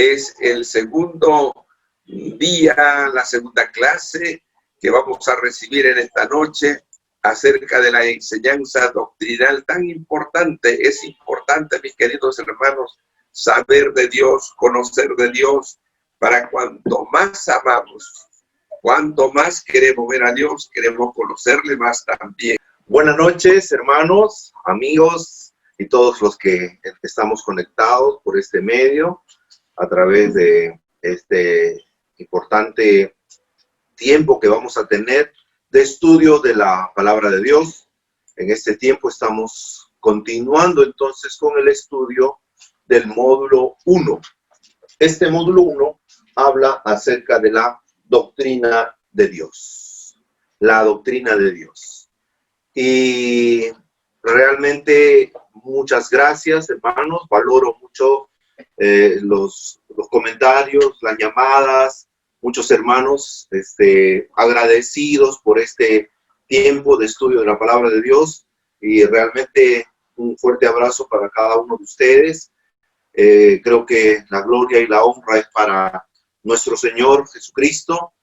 Es el segundo día, la segunda clase que vamos a recibir en esta noche acerca de la enseñanza doctrinal tan importante. Es importante, mis queridos hermanos, saber de Dios, conocer de Dios, para cuanto más amamos, cuanto más queremos ver a Dios, queremos conocerle más también. Buenas noches, hermanos, amigos y todos los que estamos conectados por este medio a través de este importante tiempo que vamos a tener de estudio de la palabra de Dios. En este tiempo estamos continuando entonces con el estudio del módulo 1. Este módulo 1 habla acerca de la doctrina de Dios. La doctrina de Dios. Y realmente muchas gracias, hermanos. Valoro mucho los comentarios, las llamadas. Muchos hermanos agradecidos por este tiempo de estudio de la palabra de Dios. Y realmente un fuerte abrazo para cada uno de ustedes. Creo que la gloria y la honra es para nuestro Señor Jesucristo,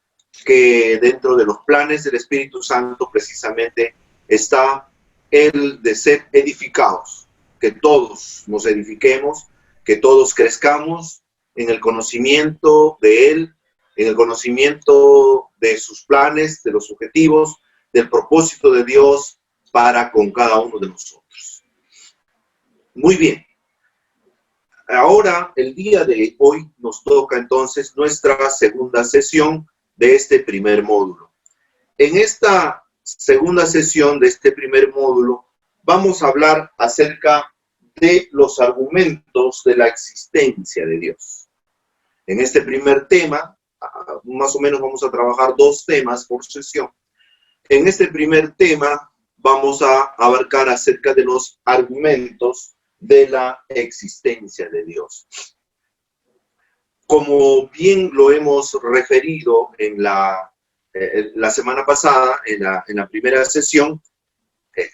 que dentro de los planes del Espíritu Santo precisamente está el de ser edificados, que todos nos edifiquemos, que todos crezcamos en el conocimiento de Él, en el conocimiento de sus planes, de los objetivos, del propósito de Dios para con cada uno de nosotros. Muy bien. Ahora, el día de hoy, nos toca entonces nuestra segunda sesión de este primer módulo. En esta segunda sesión de este primer módulo, vamos a hablar acerca de los argumentos de la existencia de Dios. En este primer tema, más o menos vamos a trabajar 2 temas por sesión. En este primer tema, vamos a abarcar acerca de los argumentos de la existencia de Dios. Como bien lo hemos referido en la semana pasada, en la primera sesión,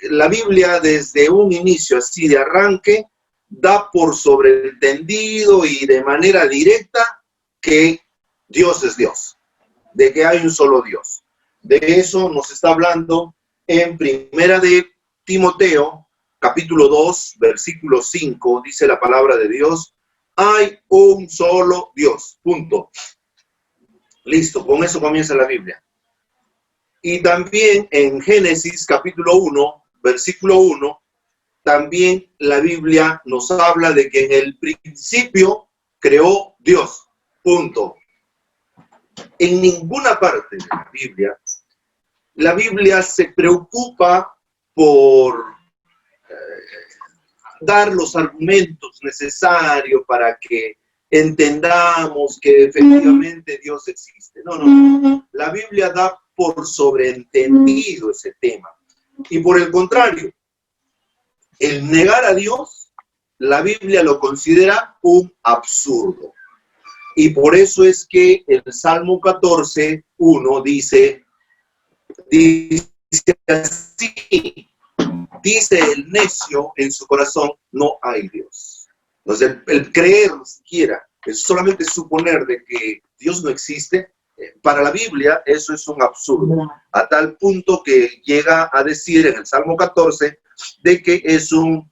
la Biblia desde un inicio así de arranque da por sobreentendido y de manera directa que Dios es Dios, de que hay un solo Dios. De eso nos está hablando en Primera de Timoteo, capítulo 2, versículo 5, dice la palabra de Dios: hay un solo Dios, punto. Listo, con eso comienza la Biblia. Y también en Génesis capítulo 1, versículo 1, también la Biblia nos habla de que en el principio creó Dios, punto. En ninguna parte de la Biblia se preocupa por dar los argumentos necesarios para que entendamos que efectivamente Dios existe. No. La Biblia da por sobreentendido ese tema. Y por el contrario, el negar a Dios, la Biblia lo considera un absurdo. Y por eso es que el Salmo 14, 1 dice así: dice el necio en su corazón, no hay Dios. Entonces, el creer siquiera, es solamente suponer de que Dios no existe, para la Biblia eso es un absurdo, a tal punto que llega a decir en el Salmo 14 de que es un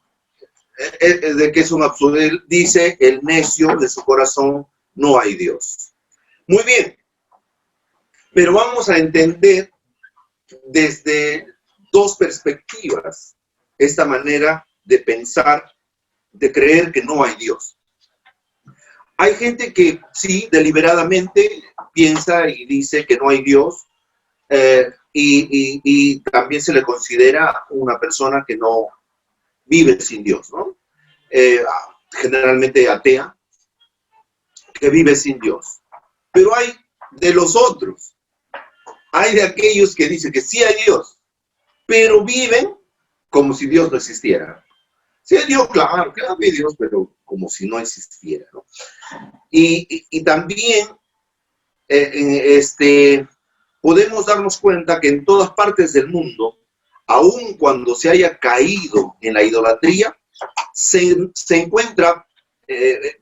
absurdo. Él dice, el necio de su corazón, no hay Dios. Muy bien, pero vamos a entender desde 2 perspectivas esta manera de pensar, de creer que no hay Dios. Hay gente que sí, deliberadamente piensa y dice que no hay Dios, y también se le considera una persona que no vive sin Dios, ¿no? Generalmente atea, que vive sin Dios. Pero hay de los otros, hay de aquellos que dicen que sí hay Dios, pero viven como si Dios no existiera. Sí hay Dios, claro hay Dios, pero como si no existiera, ¿no? Y también podemos darnos cuenta que en todas partes del mundo, aun cuando se haya caído en la idolatría, se encuentra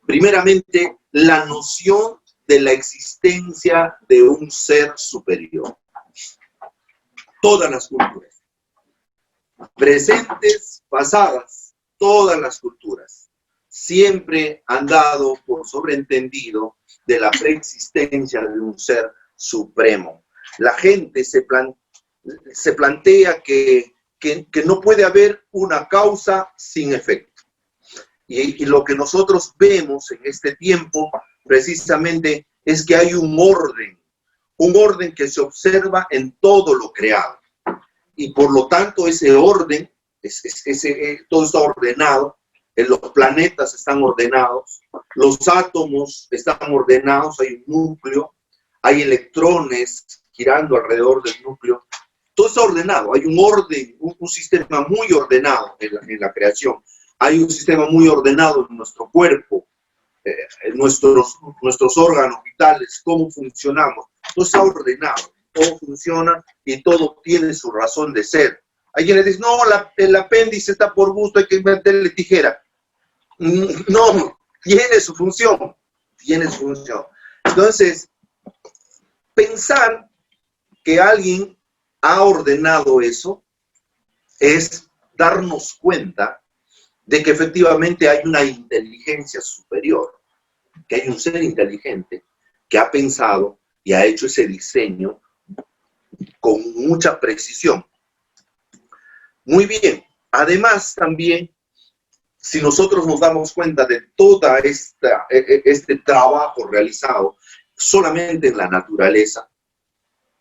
primeramente, la noción de la existencia de un ser superior. Todas las culturas, presentes, pasadas, todas las culturas, siempre han dado por sobreentendido de la preexistencia de un ser supremo. La gente se plantea que no puede haber una causa sin efecto. Y lo que nosotros vemos en este tiempo, precisamente, es que hay un orden que se observa en todo lo creado. Y por lo tanto, ese orden, todo está ordenado, los planetas están ordenados, los átomos están ordenados, hay un núcleo, hay electrones girando alrededor del núcleo. Todo está ordenado, hay un orden, un sistema muy ordenado en la creación. Hay un sistema muy ordenado en nuestro cuerpo, en nuestros órganos vitales, cómo funcionamos. Todo está ordenado, todo funciona y todo tiene su razón de ser. Hay quienes dicen, no, el apéndice está por gusto, hay que meterle tijera. No, tiene su función, tiene su función. Entonces, pensar que alguien ha ordenado eso es darnos cuenta de que efectivamente hay una inteligencia superior, que hay un ser inteligente que ha pensado y ha hecho ese diseño con mucha precisión. Muy bien, además también, si nosotros nos damos cuenta de todo este trabajo realizado solamente en la naturaleza,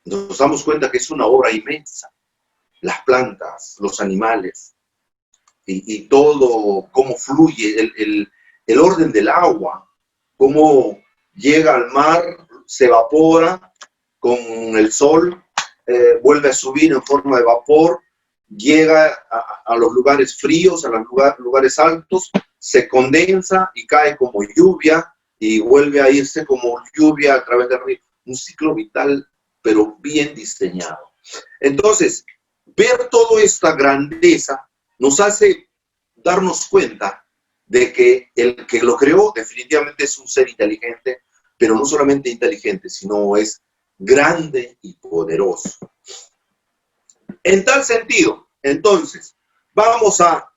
nos damos cuenta que es una obra inmensa. Las plantas, los animales, y todo, cómo fluye, el orden del agua, cómo llega al mar, se evapora con el sol, vuelve a subir en forma de vapor, llega a los lugares fríos, a los lugares altos, se condensa y cae como lluvia y vuelve a irse como lluvia a través del río. Un ciclo vital, pero bien diseñado. Entonces, ver toda esta grandeza nos hace darnos cuenta de que el que lo creó definitivamente es un ser inteligente, pero no solamente inteligente, sino es grande y poderoso. En tal sentido, entonces, vamos a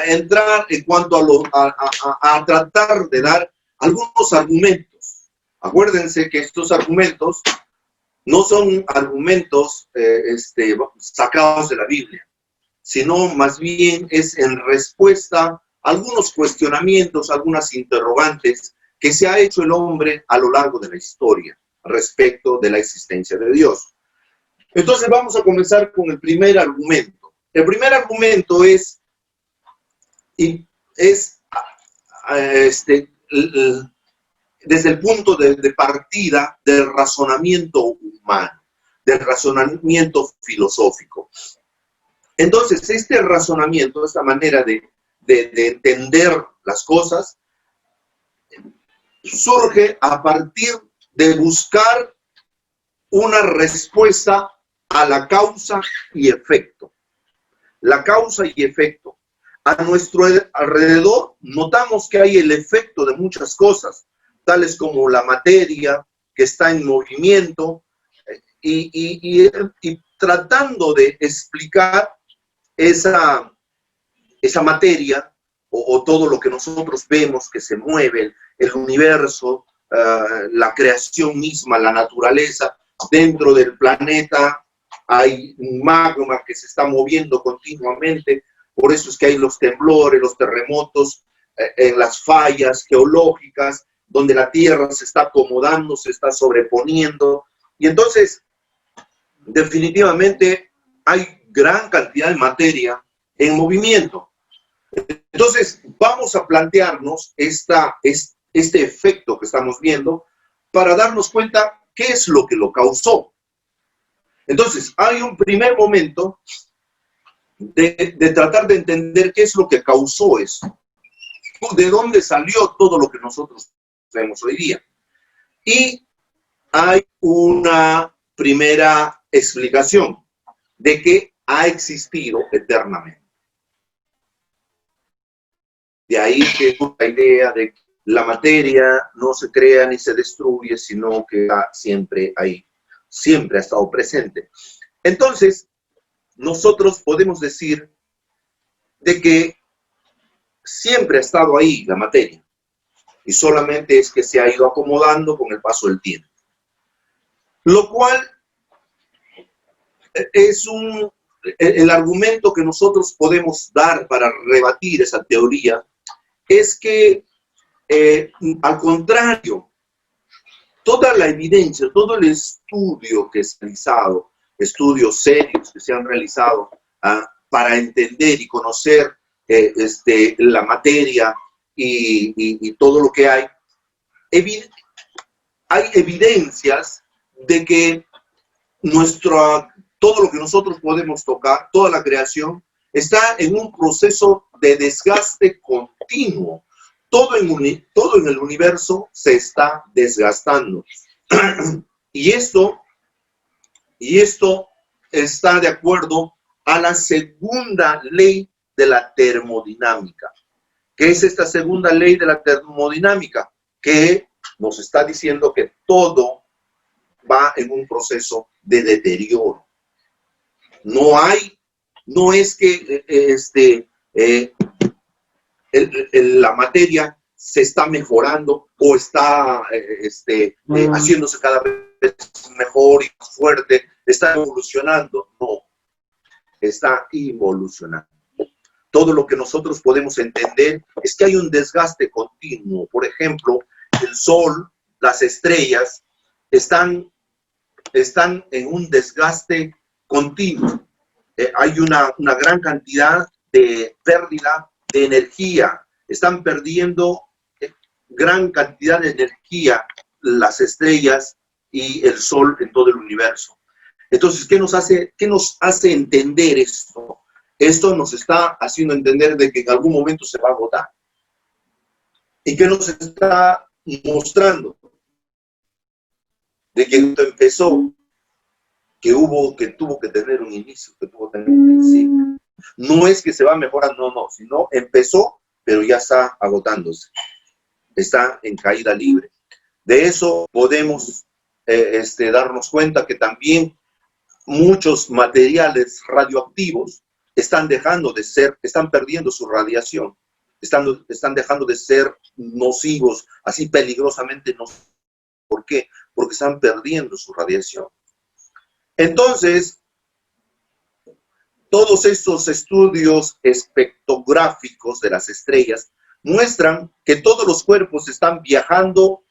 entrar en cuanto a tratar de dar algunos argumentos. Acuérdense que estos argumentos no son argumentos sacados de la Biblia, sino más bien es en respuesta a algunos cuestionamientos, algunas interrogantes que se ha hecho el hombre a lo largo de la historia respecto de la existencia de Dios. Entonces vamos a comenzar con el primer argumento. El primer argumento es desde el punto de partida del razonamiento humano, del razonamiento filosófico. Entonces, este razonamiento, esta manera de entender las cosas, surge a partir de buscar una respuesta a la causa y efecto. La causa y efecto. A nuestro alrededor notamos que hay el efecto de muchas cosas, tales como la materia que está en movimiento, y tratando de explicar esa materia o todo lo que nosotros vemos que se mueve, el universo, la creación misma, la naturaleza. Dentro del planeta hay un magma que se está moviendo continuamente, por eso es que hay los temblores, los terremotos, en las fallas geológicas, donde la Tierra se está acomodando, se está sobreponiendo, y entonces definitivamente hay gran cantidad de materia en movimiento. Entonces vamos a plantearnos este efecto que estamos viendo para darnos cuenta qué es lo que lo causó. Entonces hay un primer momento de tratar de entender qué es lo que causó eso, de dónde salió todo lo que nosotros vemos hoy día. Y hay una primera explicación de que ha existido eternamente. De ahí que la idea de que la materia no se crea ni se destruye, sino que está siempre ahí, siempre ha estado presente. Entonces, nosotros podemos decir de que siempre ha estado ahí la materia, y solamente es que se ha ido acomodando con el paso del tiempo. Lo cual es el argumento que nosotros podemos dar para rebatir esa teoría, es que, al contrario, toda la evidencia, todo el estudio que es realizado, estudios serios que se han realizado para entender y conocer la materia y todo lo que hay evidencias de que todo lo que nosotros podemos tocar, toda la creación, está en un proceso de desgaste continuo. Todo en el universo se está desgastando. Y esto está de acuerdo a la segunda ley de la termodinámica. ¿Qué es esta segunda ley de la termodinámica? Que nos está diciendo que todo va en un proceso de deterioro. No es que la materia se está mejorando o está haciéndose cada vez mejor y más fuerte, está evolucionando. No, está involucionando. Todo lo que nosotros podemos entender es que hay un desgaste continuo. Por ejemplo, el Sol, las estrellas, están en un desgaste continuo. Hay una gran cantidad de pérdida de energía. Están perdiendo gran cantidad de energía las estrellas y el Sol en todo el universo. Entonces, ¿qué nos hace entender esto? Esto nos está haciendo entender de que en algún momento se va a agotar. ¿Y qué nos está mostrando? De que esto empezó, que tuvo que tener un inicio, que tuvo que tener un principio. No es que se va mejorando, no, sino empezó, pero ya está agotándose. Está en caída libre. De eso podemos darnos cuenta que también muchos materiales radioactivos están perdiendo su radiación, están dejando de ser nocivos, así peligrosamente nocivos. ¿Por qué? Porque están perdiendo su radiación. Entonces, todos estos estudios espectrográficos de las estrellas muestran que todos los cuerpos están viajando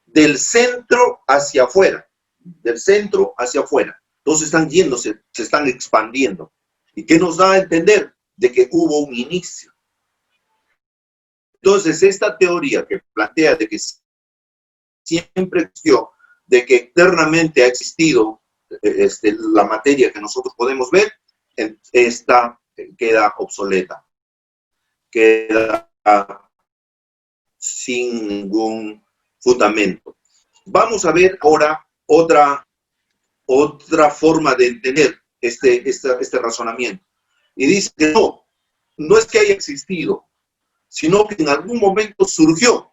del centro hacia afuera, Entonces están yéndose, se están expandiendo. ¿Y qué nos da a entender? De que hubo un inicio. Entonces, esta teoría que plantea de que siempre existió, de que eternamente ha existido la materia que nosotros podemos ver, esta queda obsoleta. Queda sin ningún fundamento. Vamos a ver ahora otra forma de entender este razonamiento. Y dice que no es que haya existido, sino que en algún momento surgió.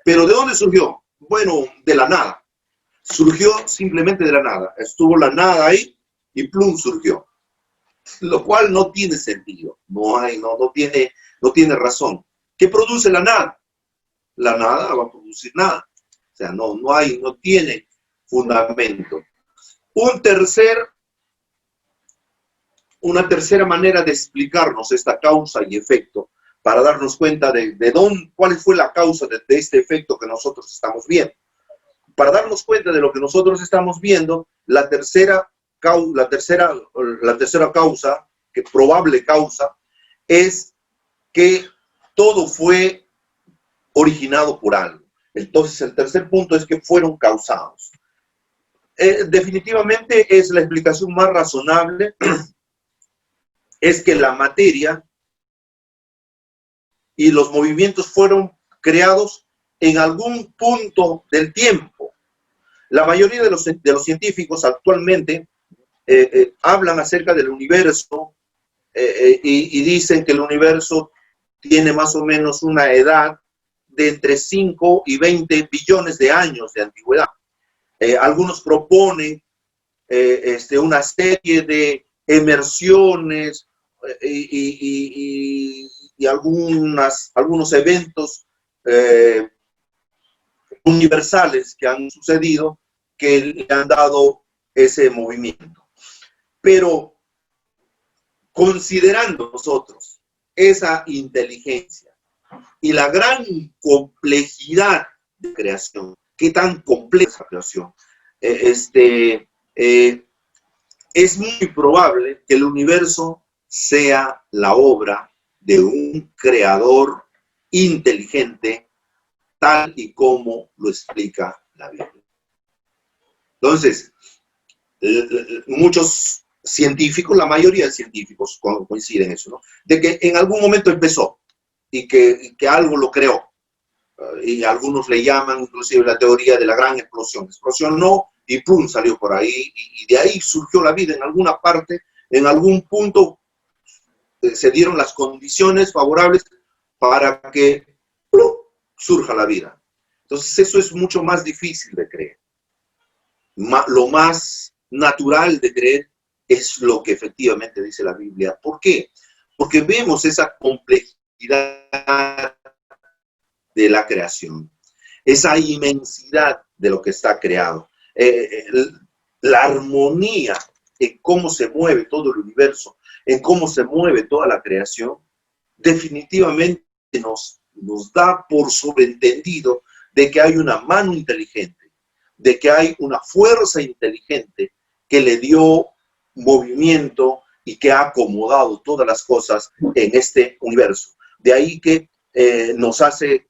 ¿Pero de dónde surgió? Bueno, de la nada. Surgió simplemente de la nada. Estuvo la nada ahí y plum, surgió. Lo cual no tiene sentido. No tiene razón. ¿Qué produce la nada? La nada va a producir nada. O sea, no tiene fundamento. Una tercera manera de explicarnos esta causa y efecto, para darnos cuenta de cuál fue la causa de este efecto que nosotros estamos viendo. Para darnos cuenta de lo que nosotros estamos viendo, la tercera causa, que probable causa, es que todo fue originado por algo. Entonces, el tercer punto es que fueron causados. Definitivamente es la explicación más razonable, es que la materia y los movimientos fueron creados en algún punto del tiempo. La mayoría de los científicos actualmente hablan acerca del universo y dicen que el universo tiene más o menos una edad de entre 5 y 20 billones de años de antigüedad. Algunos proponen una serie de emersiones y algunos eventos universales que han sucedido que le han dado ese movimiento. Pero considerando nosotros esa inteligencia y la gran complejidad de creación, qué tan compleja es la creación, es muy probable que el universo sea la obra de un creador inteligente, tal y como lo explica la Biblia. Entonces, muchos científicos, la mayoría de científicos coinciden en eso, ¿no? De que en algún momento empezó y que algo lo creó. Y algunos le llaman inclusive la teoría de la gran explosión. Explosionó y ¡pum! Salió por ahí. Y de ahí surgió la vida en alguna parte, en algún punto se dieron las condiciones favorables para que ¡pum! Surja la vida. Entonces eso es mucho más difícil de creer. Lo más natural de creer es lo que efectivamente dice la Biblia. ¿Por qué? Porque vemos esa complejidad de la creación, esa inmensidad de lo que está creado, la armonía en cómo se mueve todo el universo, en cómo se mueve toda la creación, definitivamente nos da por sobreentendido de que hay una mano inteligente, de que hay una fuerza inteligente que le dio movimiento y que ha acomodado todas las cosas en este universo. De ahí que nos hace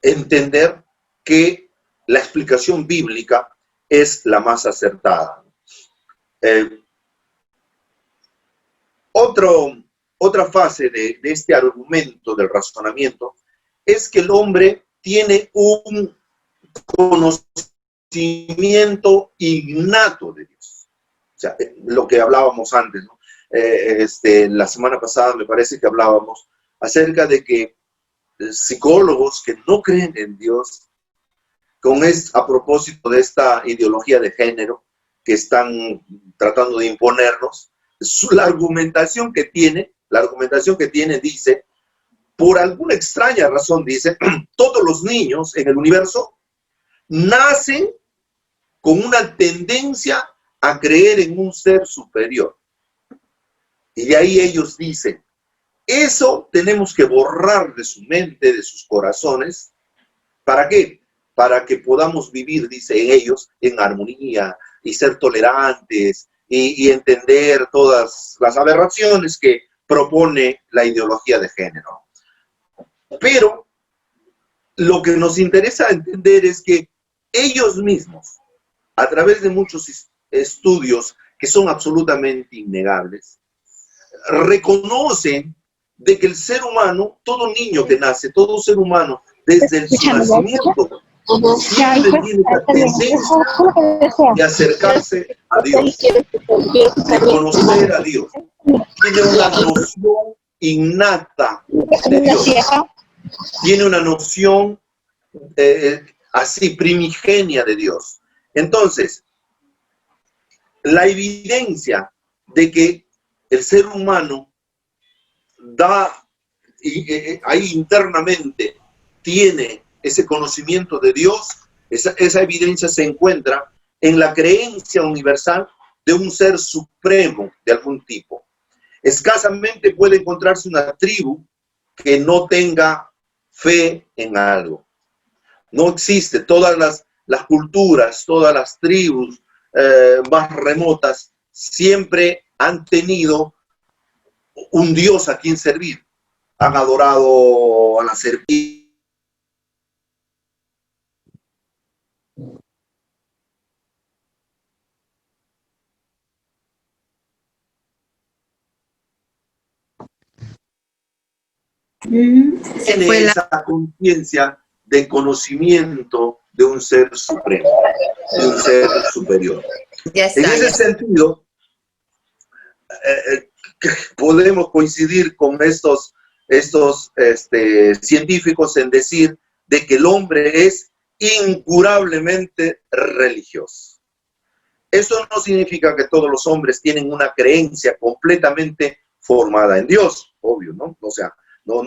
entender que la explicación bíblica es la más acertada. Otra fase de este argumento del razonamiento es que el hombre tiene un conocimiento innato de Dios. O sea, lo que hablábamos antes, ¿no? La semana pasada me parece que hablábamos acerca de que psicólogos que no creen en Dios, a propósito de esta ideología de género que están tratando de imponernos, la argumentación que tiene dice, por alguna extraña razón dice, todos los niños en el universo nacen con una tendencia a creer en un ser superior. Y de ahí ellos dicen, eso tenemos que borrar de su mente, de sus corazones. ¿Para qué? Para que podamos vivir, dicen ellos, en armonía y ser tolerantes y entender todas las aberraciones que propone la ideología de género. Pero lo que nos interesa entender es que ellos mismos, a través de muchos estudios que son absolutamente innegables, reconocen de que el ser humano, todo niño que nace, todo ser humano, desde su nacimiento, siempre tiene la tendencia de acercarse a Dios, de conocer a Dios. Tiene una noción innata de Dios. Tiene una noción así primigenia de Dios. Entonces, la evidencia de que el ser humano ahí internamente tiene ese conocimiento de Dios, esa evidencia se encuentra en la creencia universal de un ser supremo de algún tipo. Escasamente puede encontrarse una tribu que no tenga fe en algo. No existe. Todas las culturas, todas las tribus más remotas siempre han tenido un Dios a quien servir. Han adorado a la serpiente. Tiene esa conciencia de conocimiento de un ser supremo, de un ser superior. En ese sentido, podemos coincidir con estos estos científicos en decir de que el hombre es incurablemente religioso. Eso no significa que todos los hombres tienen una creencia completamente formada en Dios, obvio, ¿no? O sea, no,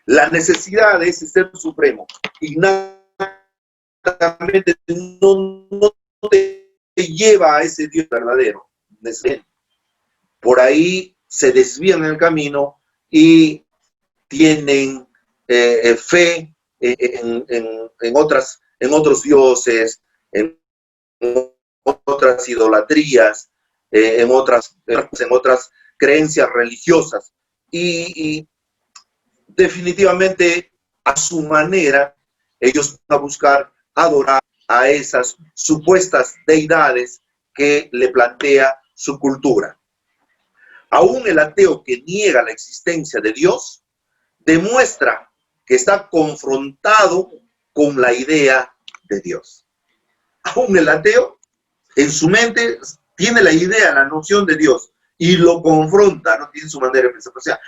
la necesidad de ese ser supremo innatamente no te lleva a ese Dios verdadero. Por ahí se desvían el camino y tienen fe en otros dioses, en otras idolatrías, en otras creencias religiosas. Y definitivamente, a su manera, ellos van a buscar adorar a esas supuestas deidades que le plantea su cultura. Aún el ateo que niega la existencia de Dios demuestra que está confrontado con la idea de Dios. Aún el ateo en su mente tiene la idea, la noción de Dios y lo confronta, no tiene su manera de pensar. O sea,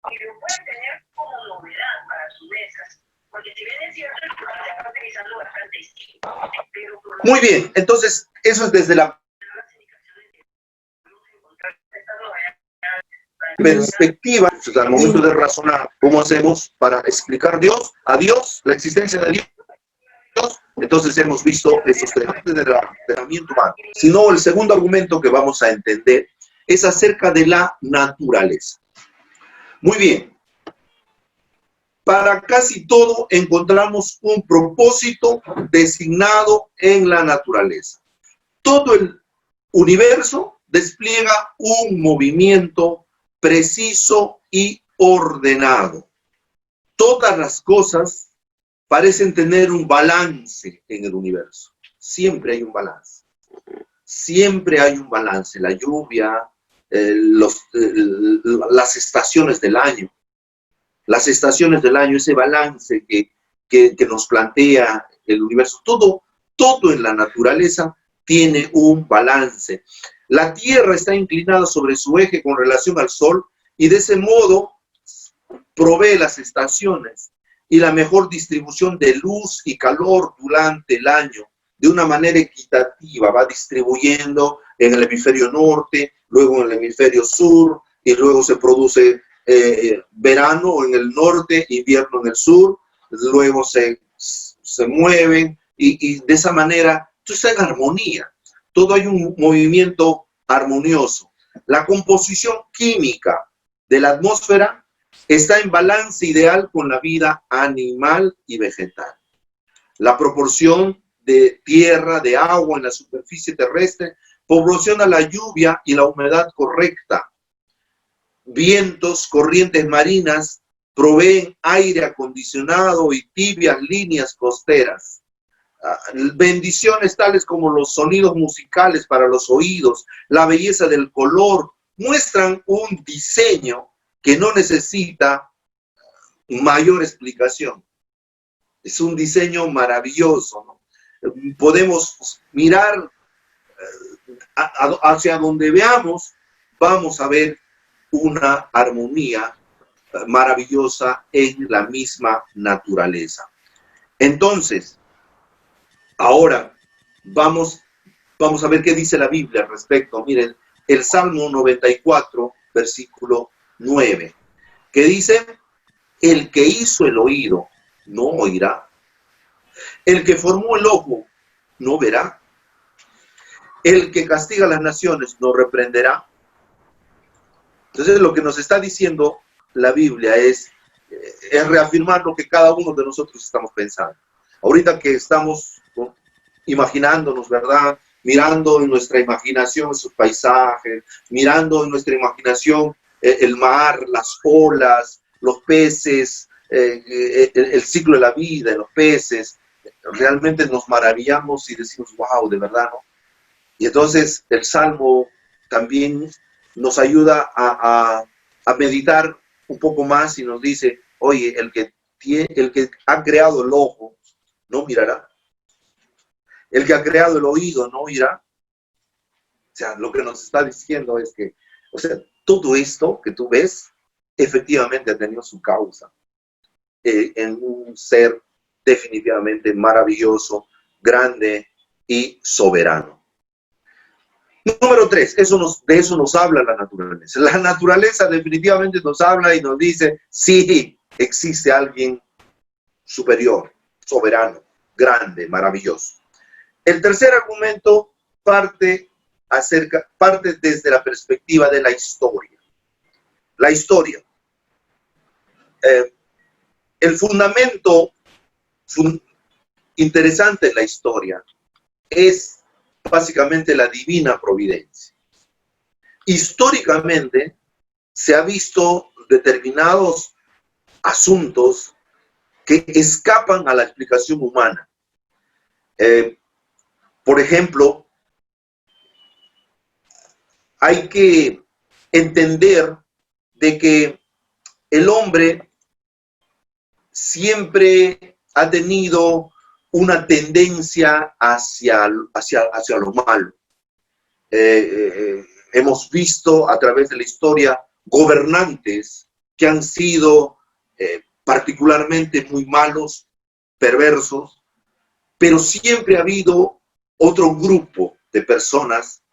y lo puede tener como novedad para sus mesas, porque si bien es cierto, se está utilizando bastante distinto, pero muy bien, entonces eso es desde la perspectiva, entonces, al momento de razonar cómo hacemos para explicar a Dios, la existencia de Dios. Entonces hemos visto esos temas del razonamiento humano. Sino el segundo argumento que vamos a entender es acerca de la naturaleza. Muy bien. Para casi todo encontramos un propósito designado en la naturaleza. Todo el universo despliega un movimiento preciso y ordenado. Todas las cosas parecen tener un balance en el universo. Siempre hay un balance. Siempre hay un balance. La lluvia, las estaciones del año. Las estaciones del año, ese balance que nos plantea el universo. Todo en la naturaleza tiene un balance. La Tierra está inclinada sobre su eje con relación al Sol y de ese modo provee las estaciones y la mejor distribución de luz y calor durante el año de una manera equitativa. Va distribuyendo en el hemisferio norte, luego en el hemisferio sur, y luego se produce verano en el norte, invierno en el sur, luego se mueven y de esa manera, entonces hay armonía. Todo hay un movimiento armonioso. La composición química de la atmósfera está en balance ideal con la vida animal y vegetal. La proporción de tierra, de agua en la superficie terrestre proporciona la lluvia y la humedad correcta. Vientos, corrientes marinas proveen aire acondicionado y tibias líneas costeras. Bendiciones tales como los sonidos musicales para los oídos, la belleza del color, muestran un diseño que no necesita mayor explicación. Es un diseño maravilloso, ¿no? Podemos mirar hacia donde veamos, vamos a ver una armonía maravillosa en la misma naturaleza. Entonces, ahora vamos a ver qué dice la Biblia al respecto. Miren, el Salmo 94, versículo 9, que dice: el que hizo el oído no oirá, el que formó el ojo no verá, el que castiga a las naciones no reprenderá. Entonces lo que nos está diciendo la Biblia es reafirmar lo que cada uno de nosotros estamos pensando. Ahorita que estamos imaginándonos, ¿verdad? Mirando en nuestra imaginación sus paisajes, mirando en nuestra imaginación el mar, las olas, los peces, el ciclo de la vida de los peces, realmente nos maravillamos y decimos, wow, de verdad, ¿no? Y entonces el Salmo también nos ayuda a meditar un poco más y nos dice, oye, el que ha creado el ojo, no mirará. El que ha creado el oído, no oirá. O sea, lo que nos está diciendo es que, o sea, todo esto que tú ves, efectivamente ha tenido su causa en un ser definitivamente maravilloso, grande y soberano. Número 3, de eso nos habla la naturaleza. La naturaleza definitivamente nos habla y nos dice, sí, existe alguien superior, soberano, grande, maravilloso. El tercer argumento parte desde la perspectiva de la historia. La historia. El fundamento interesante en la historia es básicamente la divina providencia. Históricamente se ha visto determinados asuntos que escapan a la explicación humana. Por ejemplo, hay que entender de que el hombre siempre ha tenido una tendencia hacia lo malo. Hemos visto a través de la historia gobernantes que han sido particularmente muy malos, perversos, pero siempre ha habido otro grupo de personas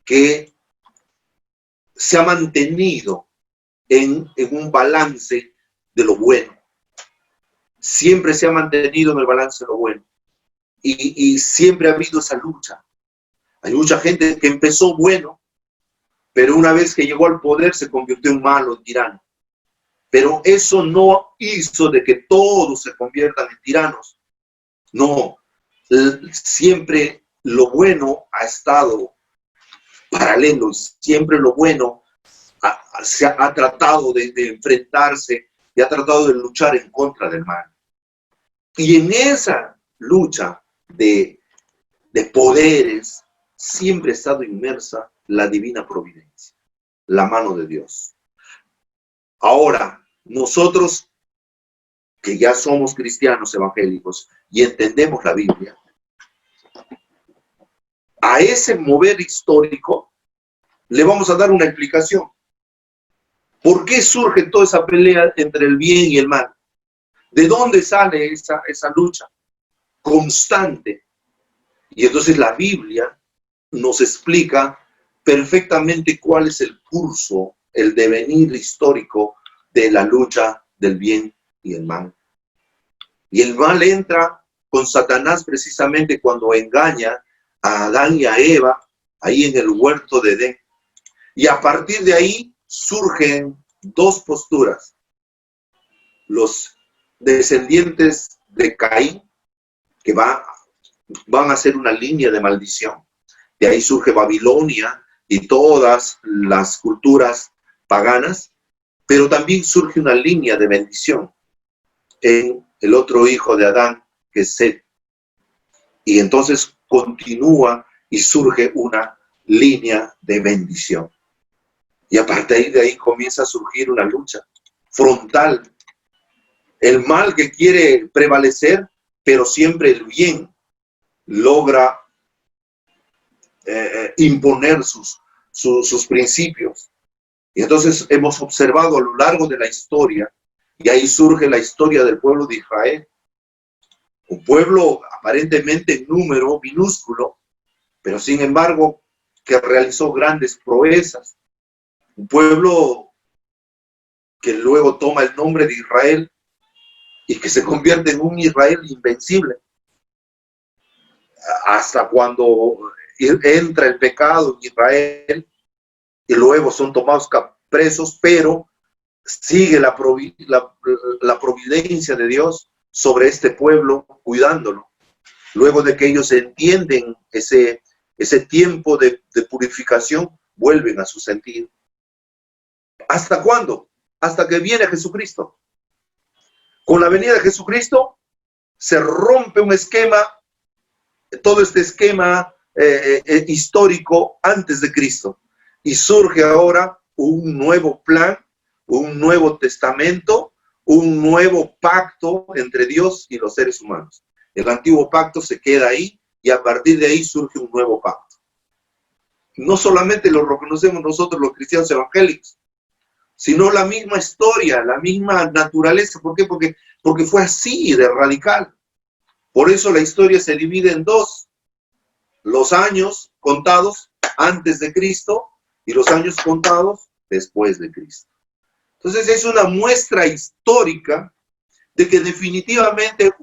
que se ha mantenido en un balance de lo bueno. Siempre se ha mantenido en el balance de lo bueno. Y siempre ha habido esa lucha. Hay mucha gente que empezó bueno, pero una vez que llegó al poder se convirtió en malo, en tirano. Pero eso no hizo de que todos se conviertan en tiranos. No, siempre lo bueno ha estado paralelo, siempre lo bueno se ha tratado de enfrentarse y ha tratado de luchar en contra del mal. Y en esa lucha de poderes siempre ha estado inmersa la divina providencia, la mano de Dios. Ahora, nosotros que ya somos cristianos evangélicos y entendemos la Biblia, a ese mover histórico le vamos a dar una explicación. ¿Por qué surge toda esa pelea entre el bien y el mal? ¿De dónde sale esa lucha constante? Y entonces la Biblia nos explica perfectamente cuál es el curso, el devenir histórico de la lucha del bien y el mal. Y el mal entra con Satanás precisamente cuando engaña a Adán y a Eva ahí en el huerto de Edén. Y a partir de ahí surgen dos posturas. Los descendientes de Caín, que van a ser una línea de maldición. De ahí surge Babilonia y todas las culturas paganas, pero también surge una línea de bendición en el otro hijo de Adán, que es Set. Y entonces continúa y surge una línea de bendición. Y a partir de ahí comienza a surgir una lucha frontal. El mal que quiere prevalecer, pero siempre el bien logra imponer sus principios. Y entonces hemos observado a lo largo de la historia, y ahí surge la historia del pueblo de Israel. Un pueblo aparentemente en número minúsculo, pero sin embargo que realizó grandes proezas. Un pueblo que luego toma el nombre de Israel y que se convierte en un Israel invencible. Hasta cuando entra el pecado en Israel y luego son tomados presos, pero sigue la providencia de Dios sobre este pueblo, cuidándolo. Luego de que ellos entienden ese tiempo de purificación, vuelven a su sentido. ¿Hasta cuándo? Hasta que viene Jesucristo. Con la venida de Jesucristo se rompe un esquema, todo este esquema histórico antes de Cristo. Y surge ahora un nuevo plan, un nuevo testamento, un nuevo pacto entre Dios y los seres humanos. El antiguo pacto se queda ahí y a partir de ahí surge un nuevo pacto. No solamente lo reconocemos nosotros los cristianos evangélicos, sino la misma historia, la misma naturaleza. ¿Por qué? Porque fue así de radical. Por eso la historia se divide en dos: los años contados antes de Cristo y los años contados después de Cristo. Entonces es una muestra histórica de que definitivamente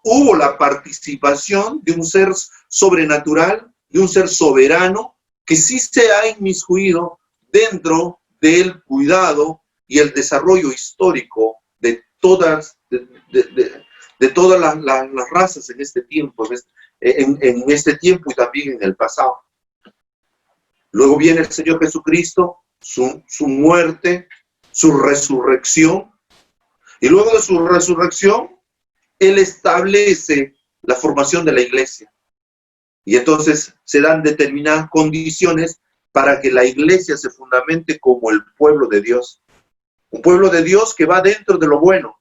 hubo la participación de un ser sobrenatural, de un ser soberano, que sí se ha inmiscuido dentro del cuidado y el desarrollo histórico de todas, las razas en este tiempo, en este tiempo y también en el pasado. Luego viene el Señor Jesucristo, su muerte, su resurrección, y luego de su resurrección, Él establece la formación de la iglesia. Y entonces se dan determinadas condiciones para que la iglesia se fundamente como el pueblo de Dios. Un pueblo de Dios que va dentro de lo bueno.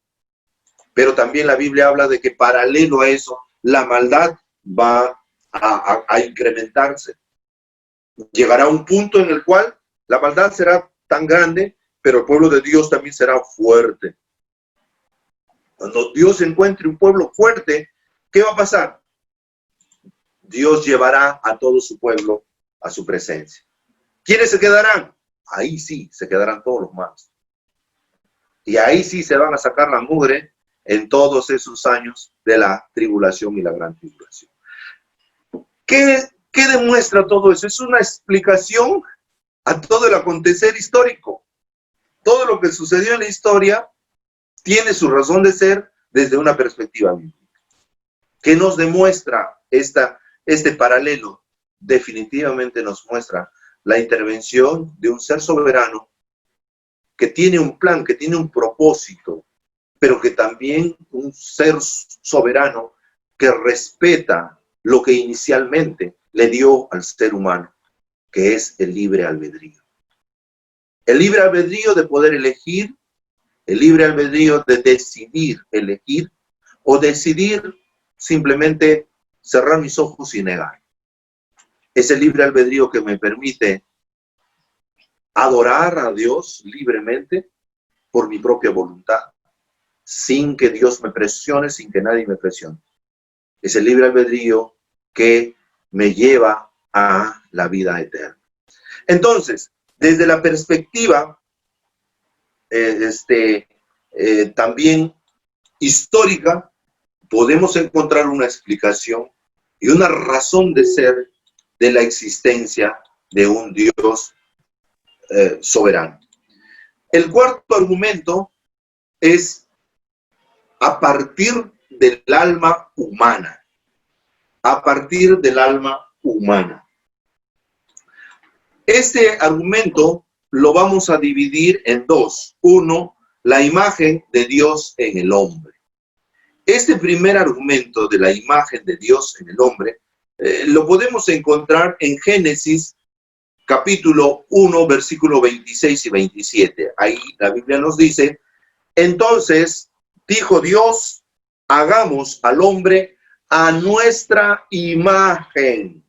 Pero también la Biblia habla de que paralelo a eso, la maldad va a incrementarse. Llegará un punto en el cual la maldad será tan grande, pero el pueblo de Dios también será fuerte. Cuando Dios encuentre un pueblo fuerte, ¿qué va a pasar? Dios llevará a todo su pueblo a su presencia. ¿Quiénes se quedarán? Ahí sí, se quedarán todos los malos. Y ahí sí se van a sacar la mugre en todos esos años de la tribulación y la gran tribulación. ¿Qué demuestra todo eso? Es una explicación a todo el acontecer histórico. Todo lo que sucedió en la historia tiene su razón de ser desde una perspectiva bíblica. ¿Qué nos demuestra este paralelo? Definitivamente nos muestra la intervención de un ser soberano que tiene un plan, que tiene un propósito, pero que también un ser soberano que respeta lo que inicialmente le dio al ser humano, que es el libre albedrío. El libre albedrío de poder elegir, el libre albedrío de decidir elegir, o decidir simplemente cerrar mis ojos y negar. Es el libre albedrío que me permite adorar a Dios libremente por mi propia voluntad, sin que Dios me presione, sin que nadie me presione. Es el libre albedrío que me lleva a la vida eterna. Entonces, desde la perspectiva también histórica, podemos encontrar una explicación y una razón de ser de la existencia de un Dios soberano. El cuarto argumento es a partir del alma humana. A partir del alma humana. Este argumento lo vamos a dividir en dos. Uno, la imagen de Dios en el hombre. Este primer argumento de la imagen de Dios en el hombre lo podemos encontrar en Génesis capítulo 1, versículo 26 y 27. Ahí la Biblia nos dice: entonces dijo Dios, hagamos al hombre a nuestra imagen.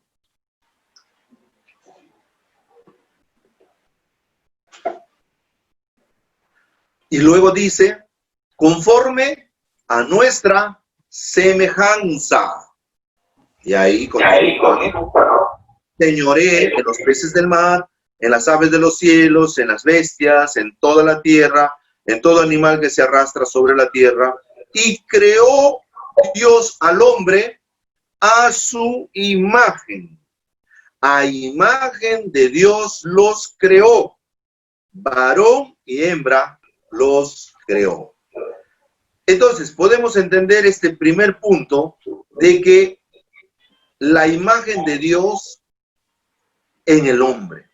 Y luego dice, conforme a nuestra semejanza. Y ahí señoré en los peces del mar, en las aves de los cielos, en las bestias, en toda la tierra, en todo animal que se arrastra sobre la tierra. Y creó Dios al hombre a su imagen. A imagen de Dios los creó. Varón y hembra los creó. Entonces, podemos entender este primer punto de que la imagen de Dios en el hombre.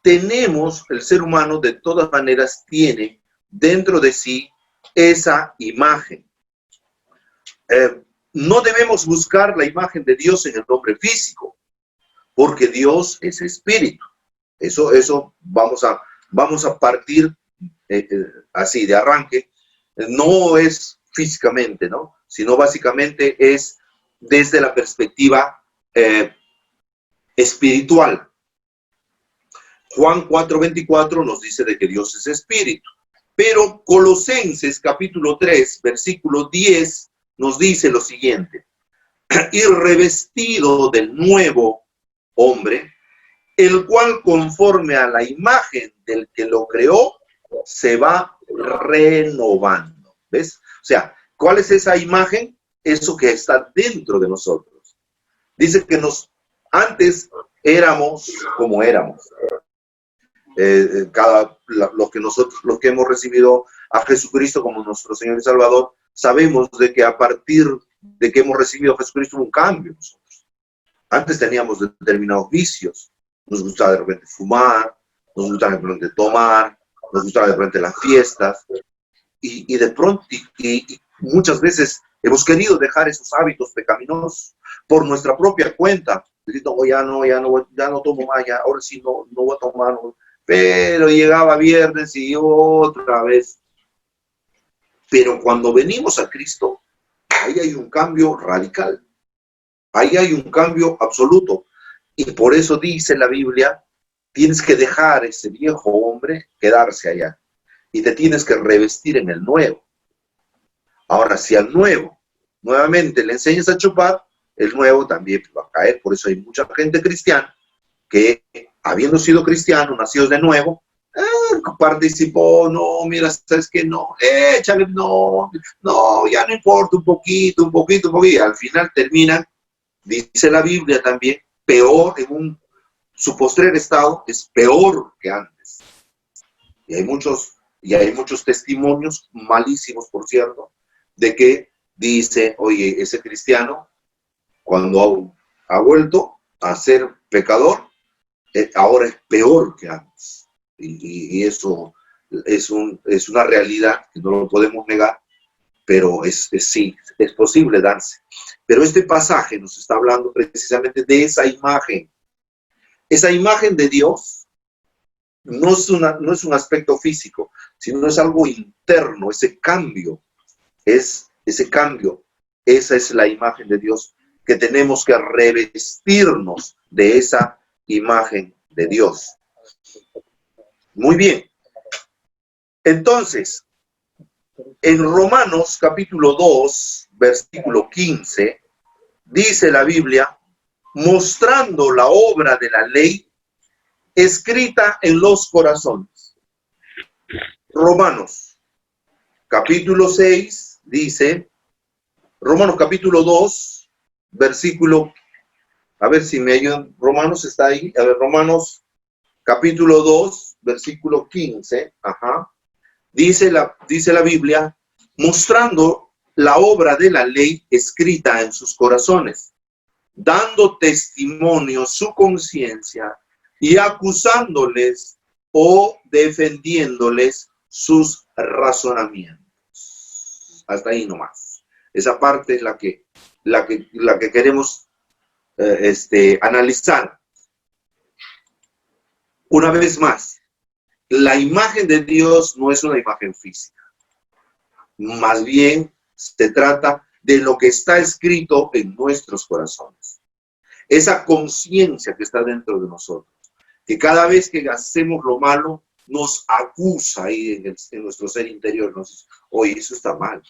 Tenemos, el ser humano de todas maneras tiene dentro de sí esa imagen. No debemos buscar la imagen de Dios en el hombre físico. porque Dios es espíritu. Eso vamos a partir así de arranque. No es físicamente, ¿no? Sino básicamente es desde la perspectiva espiritual. Juan 4:24 nos dice de que Dios es espíritu. Pero Colosenses capítulo 3, versículo 10 nos dice lo siguiente: y revestido del nuevo hombre, el cual conforme a la imagen del que lo creó, se va renovando. ¿Ves? O sea, ¿cuál es esa imagen? Eso que está dentro de nosotros. Dice que antes éramos como éramos. Los que hemos recibido a Jesucristo como nuestro Señor y Salvador, sabemos de que a partir de que hemos recibido a Jesucristo hubo un cambio nosotros. Antes teníamos determinados vicios. Nos gustaba de repente fumar, nos gustaba de repente tomar, nos gustaba de repente las fiestas, y de pronto, y muchas veces hemos querido dejar esos hábitos pecaminosos por nuestra propia cuenta. Diciendo, oh, ya no tomo más, ya, ahora sí no voy a tomar. No. Pero llegaba viernes y otra vez. Pero cuando venimos a Cristo, ahí hay un cambio radical. Ahí hay un cambio absoluto. Y por eso dice la Biblia, tienes que dejar ese viejo hombre quedarse allá. Y te tienes que revestir en el nuevo. Ahora, si al nuevo nuevamente le enseñas a chupar, el nuevo también va a caer. Por eso hay mucha gente cristiana que, habiendo sido cristiano, nacidos de nuevo, participó, no, mira, sabes que no, échale, no, ya no importa, un poquito, y al final terminan, dice la Biblia también, peor, su postrer estado es peor que antes. Y hay muchos testimonios, malísimos por cierto, de que dice, oye, ese cristiano, cuando ha vuelto a ser pecador, ahora es peor que antes. Y eso es una realidad que no lo podemos negar, pero sí, es posible darse. Pero este pasaje nos está hablando precisamente de esa imagen. Esa imagen de Dios no es un aspecto físico, sino es algo interno, ese cambio. Esa es la imagen de Dios, que tenemos que revestirnos de esa imagen de Dios. Muy bien. Entonces, en Romanos capítulo 2, versículo 15, dice la Biblia, mostrando la obra de la ley escrita en los corazones. Romanos capítulo 6 dice, Romanos capítulo 2, versículo, a ver si me ayudan, Romanos está ahí, a ver, Romanos capítulo 2, versículo 15, dice la Biblia, mostrando la obra de la ley escrita en sus corazones, dando testimonio su conciencia y acusándoles o defendiéndoles sus razonamientos. Hasta ahí nomás. Esa parte es la que queremos analizar. Una vez más, la imagen de Dios no es una imagen física. Más bien, se trata de lo que está escrito en nuestros corazones. Esa conciencia que está dentro de nosotros, que cada vez que hacemos lo malo, nos acusa ahí en nuestro ser interior. Nos dice, oye, eso está mal.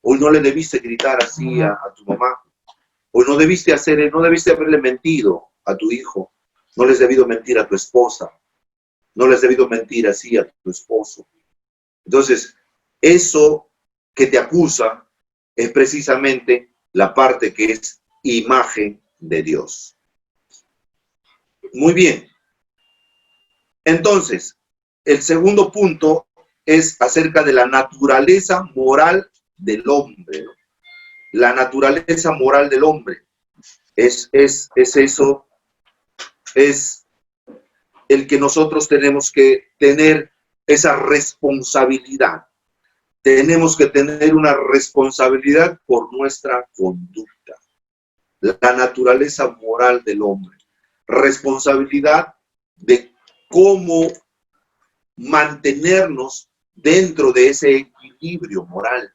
Hoy no le debiste gritar así a tu mamá. Hoy no debiste haberle mentido a tu hijo. No les debido mentir a tu esposa. No les debido mentir así a tu esposo. Entonces, eso que te acusa es precisamente la parte que es imagen de Dios. Muy bien. Entonces, el segundo punto es acerca de la naturaleza moral del hombre. La naturaleza moral del hombre es eso, es el que nosotros tenemos que tener esa responsabilidad. Tenemos que tener una responsabilidad por nuestra conducta. La naturaleza moral del hombre. responsabilidad de cómo mantenernos dentro de ese equilibrio moral,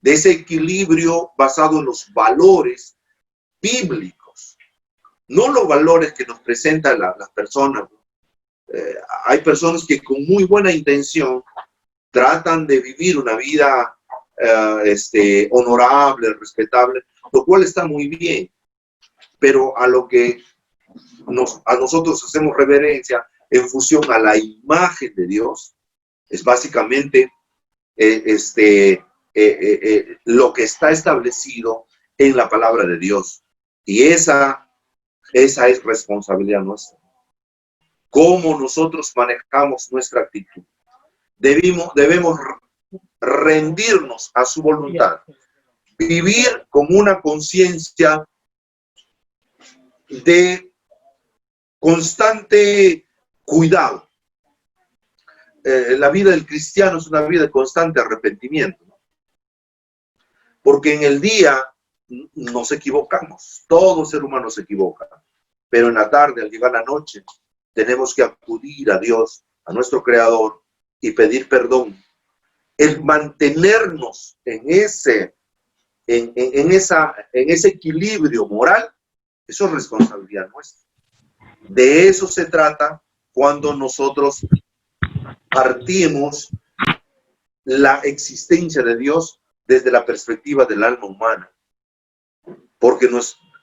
de ese equilibrio basado en los valores bíblicos, no los valores que nos presentan las personas. Hay personas que con muy buena intención tratan de vivir una vida honorable, respetable, lo cual está muy bien, pero a lo que a nosotros hacemos reverencia en función a la imagen de Dios, es básicamente lo que está establecido en la palabra de Dios. Y esa es responsabilidad nuestra. Cómo nosotros manejamos nuestra actitud. Debemos rendirnos a su voluntad. Vivir con una conciencia de constante cuidado. La vida del cristiano es una vida de constante arrepentimiento, ¿no? Porque en el día nos equivocamos, todo ser humano se equivoca, pero en la tarde, al llegar la noche, tenemos que acudir a Dios, a nuestro Creador, y pedir perdón. El mantenernos en ese equilibrio moral, eso es responsabilidad nuestra. De eso se trata cuando nosotros partimos la existencia de Dios desde la perspectiva del alma humana. Porque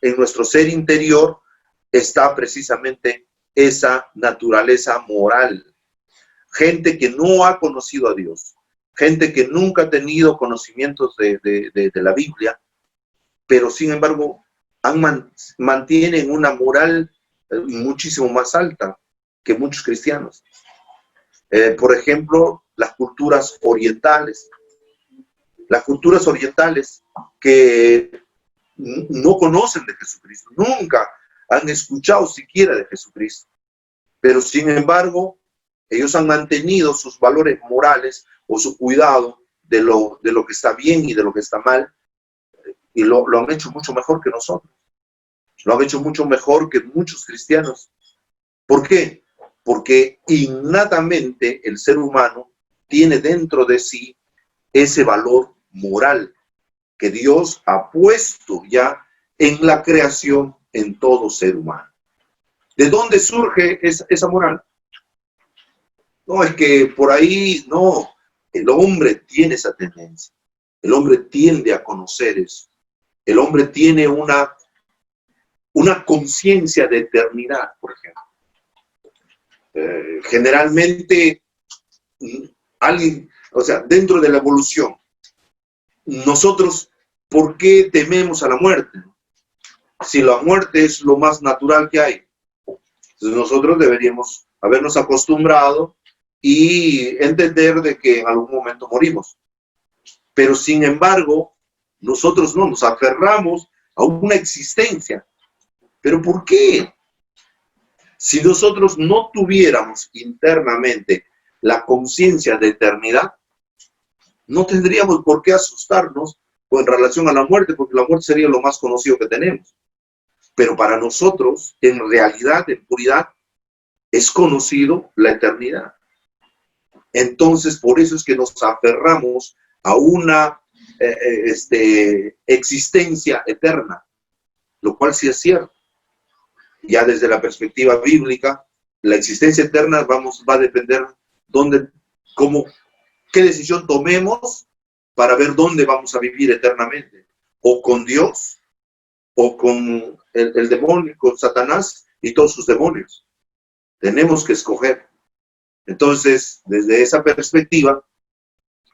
en nuestro ser interior está precisamente esa naturaleza moral. Gente que no ha conocido a Dios, gente que nunca ha tenido conocimientos de la Biblia, pero sin embargo mantienen una moral muchísimo más alta que muchos cristianos. Por ejemplo, las culturas orientales que no conocen de Jesucristo, nunca han escuchado siquiera de Jesucristo, pero sin embargo, ellos han mantenido sus valores morales o su cuidado de lo que está bien y de lo que está mal, y lo han hecho mucho mejor que nosotros. Lo han hecho mucho mejor que muchos cristianos. ¿Por qué? Porque innatamente el ser humano tiene dentro de sí ese valor moral que Dios ha puesto ya en la creación en todo ser humano. ¿De dónde surge esa moral? No, es que por ahí, no, el hombre tiene esa tendencia. El hombre tiende a conocer eso. El hombre tiene una conciencia de eternidad, por ejemplo. Generalmente, alguien, o sea, dentro de la evolución, nosotros, ¿por qué tememos a la muerte? Si la muerte es lo más natural que hay, entonces nosotros deberíamos habernos acostumbrado y entender de que en algún momento morimos. Pero sin embargo, nosotros no, nos aferramos a una existencia. ¿Pero por qué? Si nosotros no tuviéramos internamente la conciencia de eternidad, no tendríamos por qué asustarnos en relación a la muerte, porque la muerte sería lo más conocido que tenemos. Pero para nosotros, en realidad, en puridad, es conocido la eternidad. Entonces, por eso es que nos aferramos a una existencia eterna, lo cual sí es cierto. Ya desde la perspectiva bíblica, la existencia eterna va a depender qué decisión tomemos para ver dónde vamos a vivir eternamente. O con Dios, o con el demonio, con Satanás y todos sus demonios. Tenemos que escoger. Entonces, desde esa perspectiva,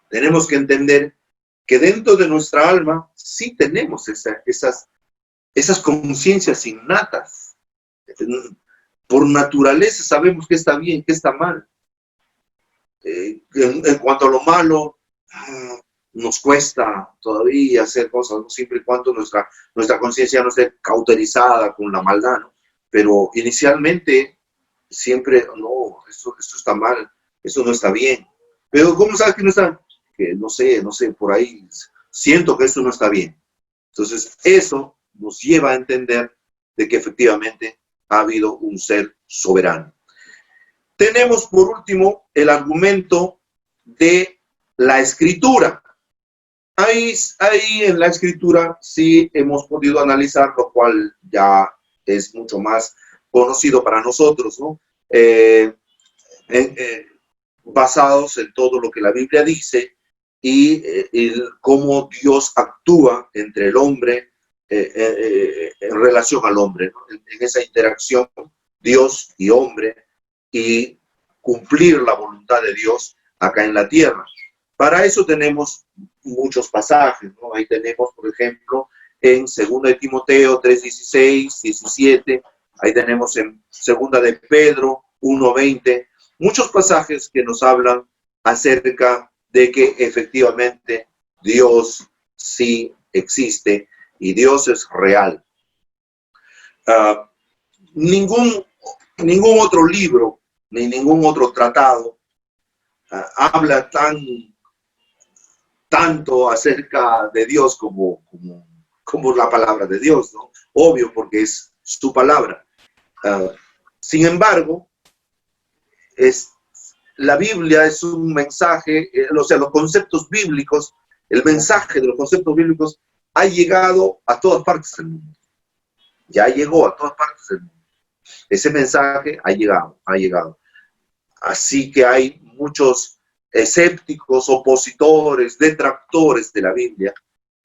tenemos que entender que dentro de nuestra alma sí tenemos esas conciencias innatas. Por naturaleza sabemos qué está bien, qué está mal. En cuanto a lo malo, nos cuesta todavía hacer cosas, ¿no? Siempre y cuando nuestra conciencia no esté cauterizada con la maldad, ¿no? Pero inicialmente siempre, no, esto está mal, esto no está bien. Pero ¿cómo sabes que no está? Que no sé, por ahí siento que esto no está bien. Entonces eso nos lleva a entender de que efectivamente ha habido un ser soberano. Tenemos por último el argumento de la escritura. Ahí en la escritura sí hemos podido analizar, lo cual ya es mucho más conocido para nosotros, ¿no? Basados en todo lo que la Biblia dice y cómo Dios actúa entre el hombre en relación al hombre, ¿no? En esa interacción Dios y hombre y cumplir la voluntad de Dios acá en la tierra. Para eso tenemos muchos pasajes, ¿no? Ahí tenemos, por ejemplo, en 2 de Timoteo 3:16, 17, ahí tenemos en 2 de Pedro 1:20, muchos pasajes que nos hablan acerca de que efectivamente Dios sí existe y Dios es real. Ningún otro libro ni ningún otro tratado habla tanto acerca de Dios como la palabra de Dios, ¿no? Obvio, porque es su palabra. Sin embargo, la Biblia es un mensaje, o sea, los conceptos bíblicos, el mensaje de los conceptos bíblicos ha llegado a todas partes del mundo. Ya llegó a todas partes del mundo. Ese mensaje ha llegado. Así que hay muchos escépticos, opositores, detractores de la Biblia,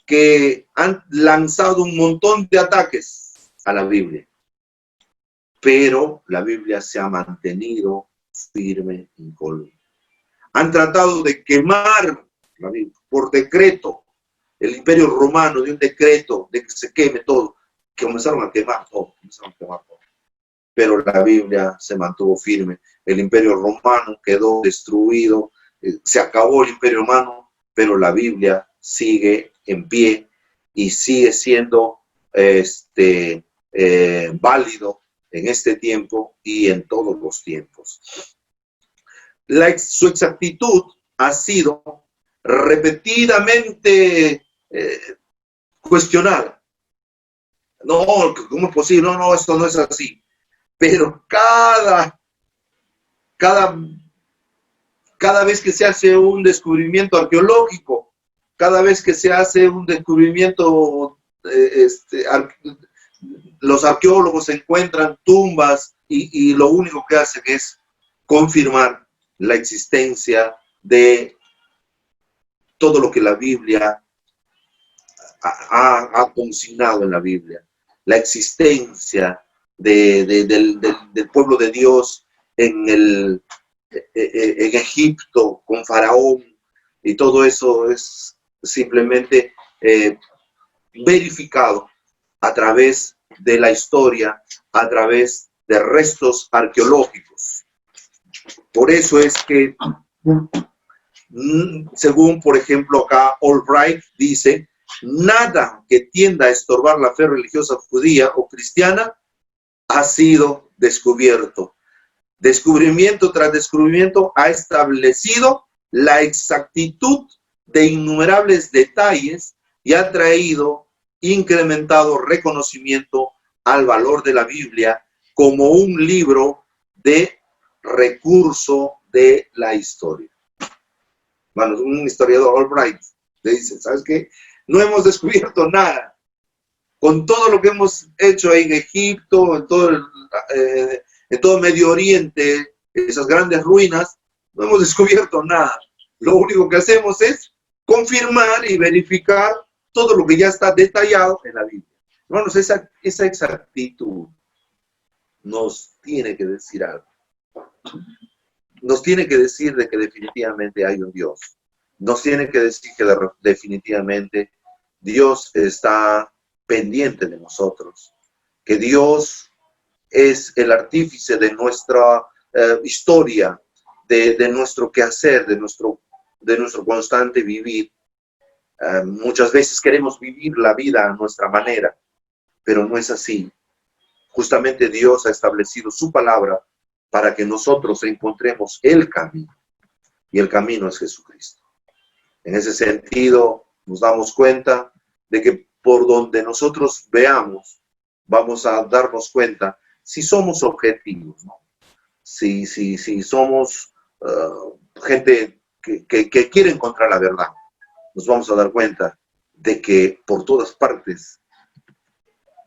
que han lanzado un montón de ataques a la Biblia. Pero la Biblia se ha mantenido firme, incólume. Han tratado de quemar la Biblia por decreto. El Imperio Romano dio un decreto de que se queme todo. Que comenzaron a quemar todo. Pero la Biblia se mantuvo firme. El Imperio Romano quedó destruido. Se acabó el Imperio Romano, pero la Biblia sigue en pie y sigue siendo válido en este tiempo y en todos los tiempos. Su exactitud ha sido repetidamente cuestionada. No, ¿cómo es posible? No, esto no es así. Pero cada vez que se hace un descubrimiento arqueológico, cada vez que se hace un descubrimiento, los arqueólogos encuentran tumbas y lo único que hacen es confirmar la existencia de todo lo que la Biblia ha consignado en la Biblia. La existencia del pueblo de Dios en Egipto con Faraón, y todo eso es simplemente verificado a través de la historia, a través de restos arqueológicos. Por eso es que, según por ejemplo acá Albright dice, nada que tienda a estorbar la fe religiosa judía o cristiana ha sido descubierto. Descubrimiento tras descubrimiento ha establecido la exactitud de innumerables detalles y ha traído incrementado reconocimiento al valor de la Biblia como un libro de recurso de la historia. Bueno, un historiador, Albright, le dice, ¿sabes qué? No hemos descubierto nada. Con todo lo que hemos hecho en Egipto, en todo Medio Oriente, esas grandes ruinas, no hemos descubierto nada. Lo único que hacemos es confirmar y verificar todo lo que ya está detallado en la Biblia. Hermanos, esa exactitud nos tiene que decir algo. Nos tiene que decir de que definitivamente hay un Dios. Nos tiene que decir que definitivamente Dios está pendiente de nosotros. Que Dios es el artífice de nuestra historia, de nuestro quehacer, de nuestro constante vivir. Muchas veces queremos vivir la vida a nuestra manera, pero no es así. Justamente Dios ha establecido su palabra para que nosotros encontremos el camino, y el camino es Jesucristo. En ese sentido, nos damos cuenta de que por donde nosotros veamos, vamos a darnos cuenta si somos objetivos, ¿no? Si somos gente que quiere encontrar la verdad, nos vamos a dar cuenta de que por todas partes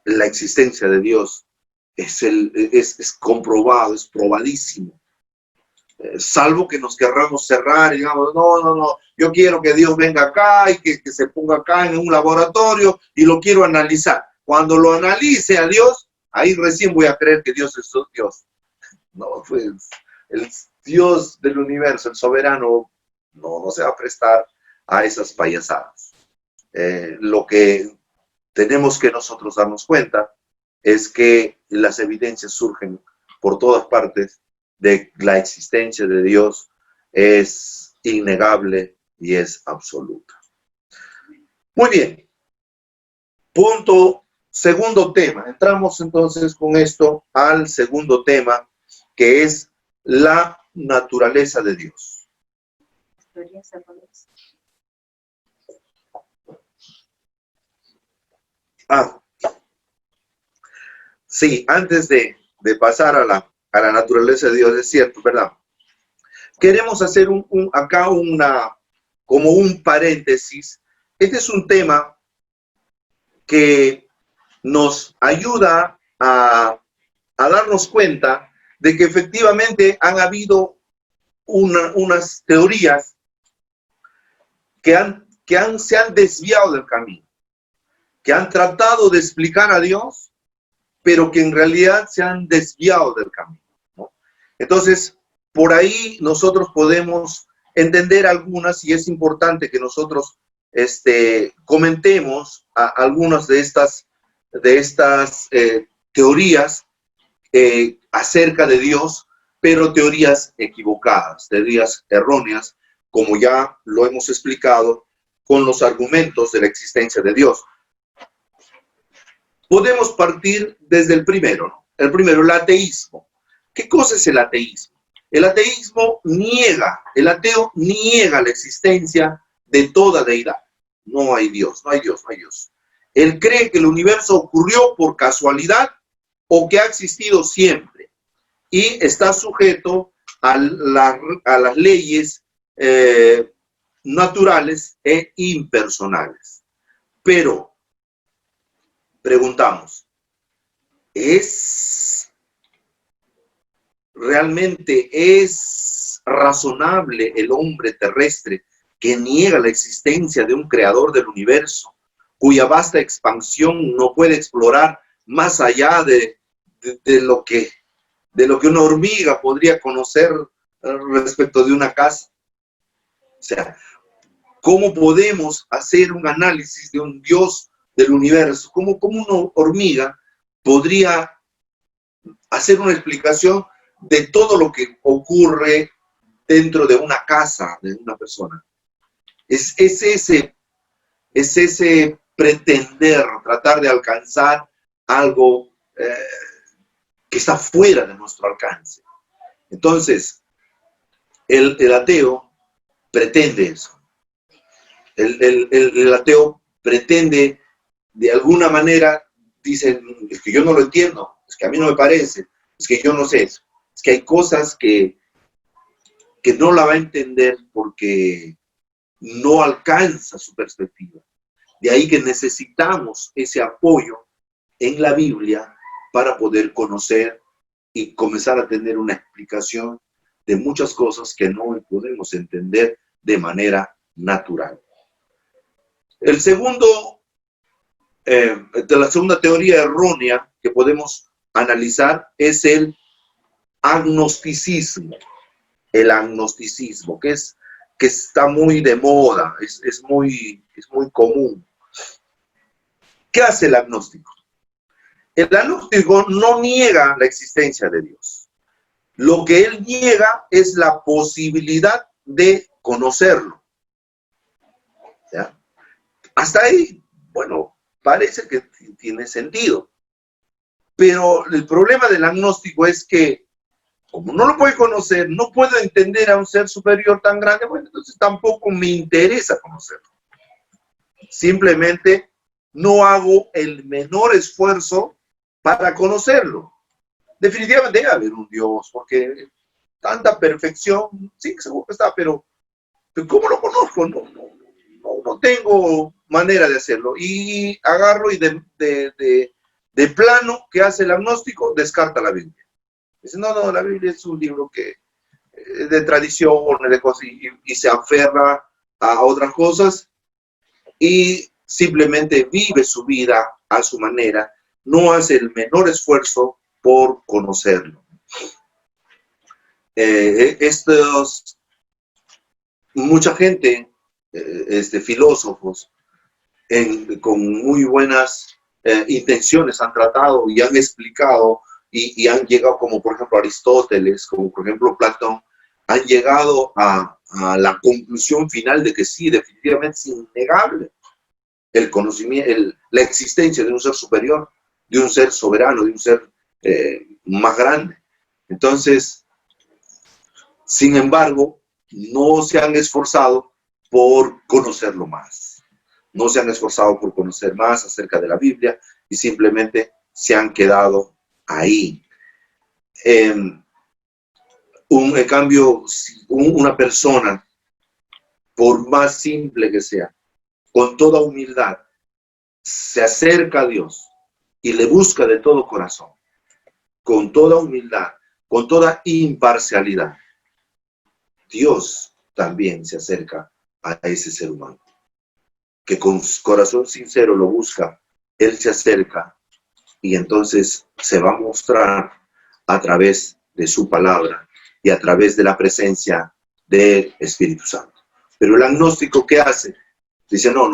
la existencia de Dios es comprobado, es probadísimo. Salvo que nos querramos cerrar y digamos, no, yo quiero que Dios venga acá y que se ponga acá en un laboratorio y lo quiero analizar. Cuando lo analice a Dios, ahí recién voy a creer que Dios es Dios. No, pues el Dios del universo, el soberano, no se va a prestar a esas payasadas. Lo que tenemos que nosotros darnos cuenta es que las evidencias surgen por todas partes de la existencia de Dios, es innegable y es absoluta. Muy bien. Segundo tema. Entramos entonces con esto al segundo tema, que es la naturaleza de Dios. Sí, antes de pasar a la naturaleza de Dios, es cierto, ¿verdad? Queremos hacer acá como un paréntesis. Este es un tema que nos ayuda a darnos cuenta de que efectivamente han habido unas teorías que se han desviado del camino, que han tratado de explicar a Dios, pero que en realidad se han desviado del camino, ¿no? Entonces, por ahí nosotros podemos entender algunas, y es importante que nosotros comentemos algunas de estas teorías acerca de Dios, pero teorías equivocadas, teorías erróneas, como ya lo hemos explicado con los argumentos de la existencia de Dios. Podemos partir desde el primero, ¿no? El primero, el ateísmo. ¿Qué cosa es el ateísmo? El ateo niega la existencia de toda deidad. No hay Dios, no hay Dios, no hay Dios. Él cree que el universo ocurrió por casualidad o que ha existido siempre y está sujeto a las leyes naturales e impersonales. Pero preguntamos, ¿realmente es razonable el hombre terrestre que niega la existencia de un creador del universo, cuya vasta expansión no puede explorar más allá de lo que una hormiga podría conocer respecto de una casa? O sea, ¿cómo podemos hacer un análisis de un Dios del universo? ¿Cómo una hormiga podría hacer una explicación de todo lo que ocurre dentro de una casa de una persona? Es ese pretender, tratar de alcanzar algo que está fuera de nuestro alcance. Entonces, el ateo pretende eso. El ateo pretende, de alguna manera, dice, es que yo no lo entiendo, es que a mí no me parece, es que yo no sé eso. Es que hay cosas que no la va a entender porque no alcanza su perspectiva. De ahí que necesitamos ese apoyo en la Biblia para poder conocer y comenzar a tener una explicación de muchas cosas que no podemos entender de manera natural. La segunda teoría errónea que podemos analizar es el agnosticismo. El agnosticismo, que está muy de moda, es muy común. ¿Qué hace el agnóstico? El agnóstico no niega la existencia de Dios. Lo que él niega es la posibilidad de conocerlo. ¿Ya? Hasta ahí, bueno, parece que tiene sentido. Pero el problema del agnóstico es que, como no lo puede conocer, no puedo entender a un ser superior tan grande, bueno, entonces tampoco me interesa conocerlo. Simplemente no hago el menor esfuerzo para conocerlo. definitivamente debe haber un Dios, porque tanta perfección, sí, seguro que está, pero ¿cómo lo conozco? No tengo manera de hacerlo. Y agarro y de plano que hace el agnóstico, descarta la Biblia. Dice, no, la Biblia es un libro que de tradiciones, de cosas, y se aferra a otras cosas y simplemente vive su vida a su manera, no hace el menor esfuerzo por conocerlo. Mucha gente, filósofos, con muy buenas intenciones han tratado y han explicado y han llegado, como por ejemplo Aristóteles, como por ejemplo Platón, han llegado a la conclusión final de que sí, definitivamente es innegable el conocimiento, la existencia de un ser superior, de un ser soberano, de un ser más grande. Entonces, sin embargo, no se han esforzado por conocerlo más. No se han esforzado por conocer más acerca de la Biblia y simplemente se han quedado ahí. En cambio, una persona, por más simple que sea, con toda humildad, se acerca a Dios y le busca de todo corazón, con toda humildad, con toda imparcialidad, Dios también se acerca a ese ser humano, que con corazón sincero lo busca. Él se acerca y entonces se va a mostrar a través de su palabra y a través de la presencia del Espíritu Santo. Pero el agnóstico, ¿qué hace? Dice, no,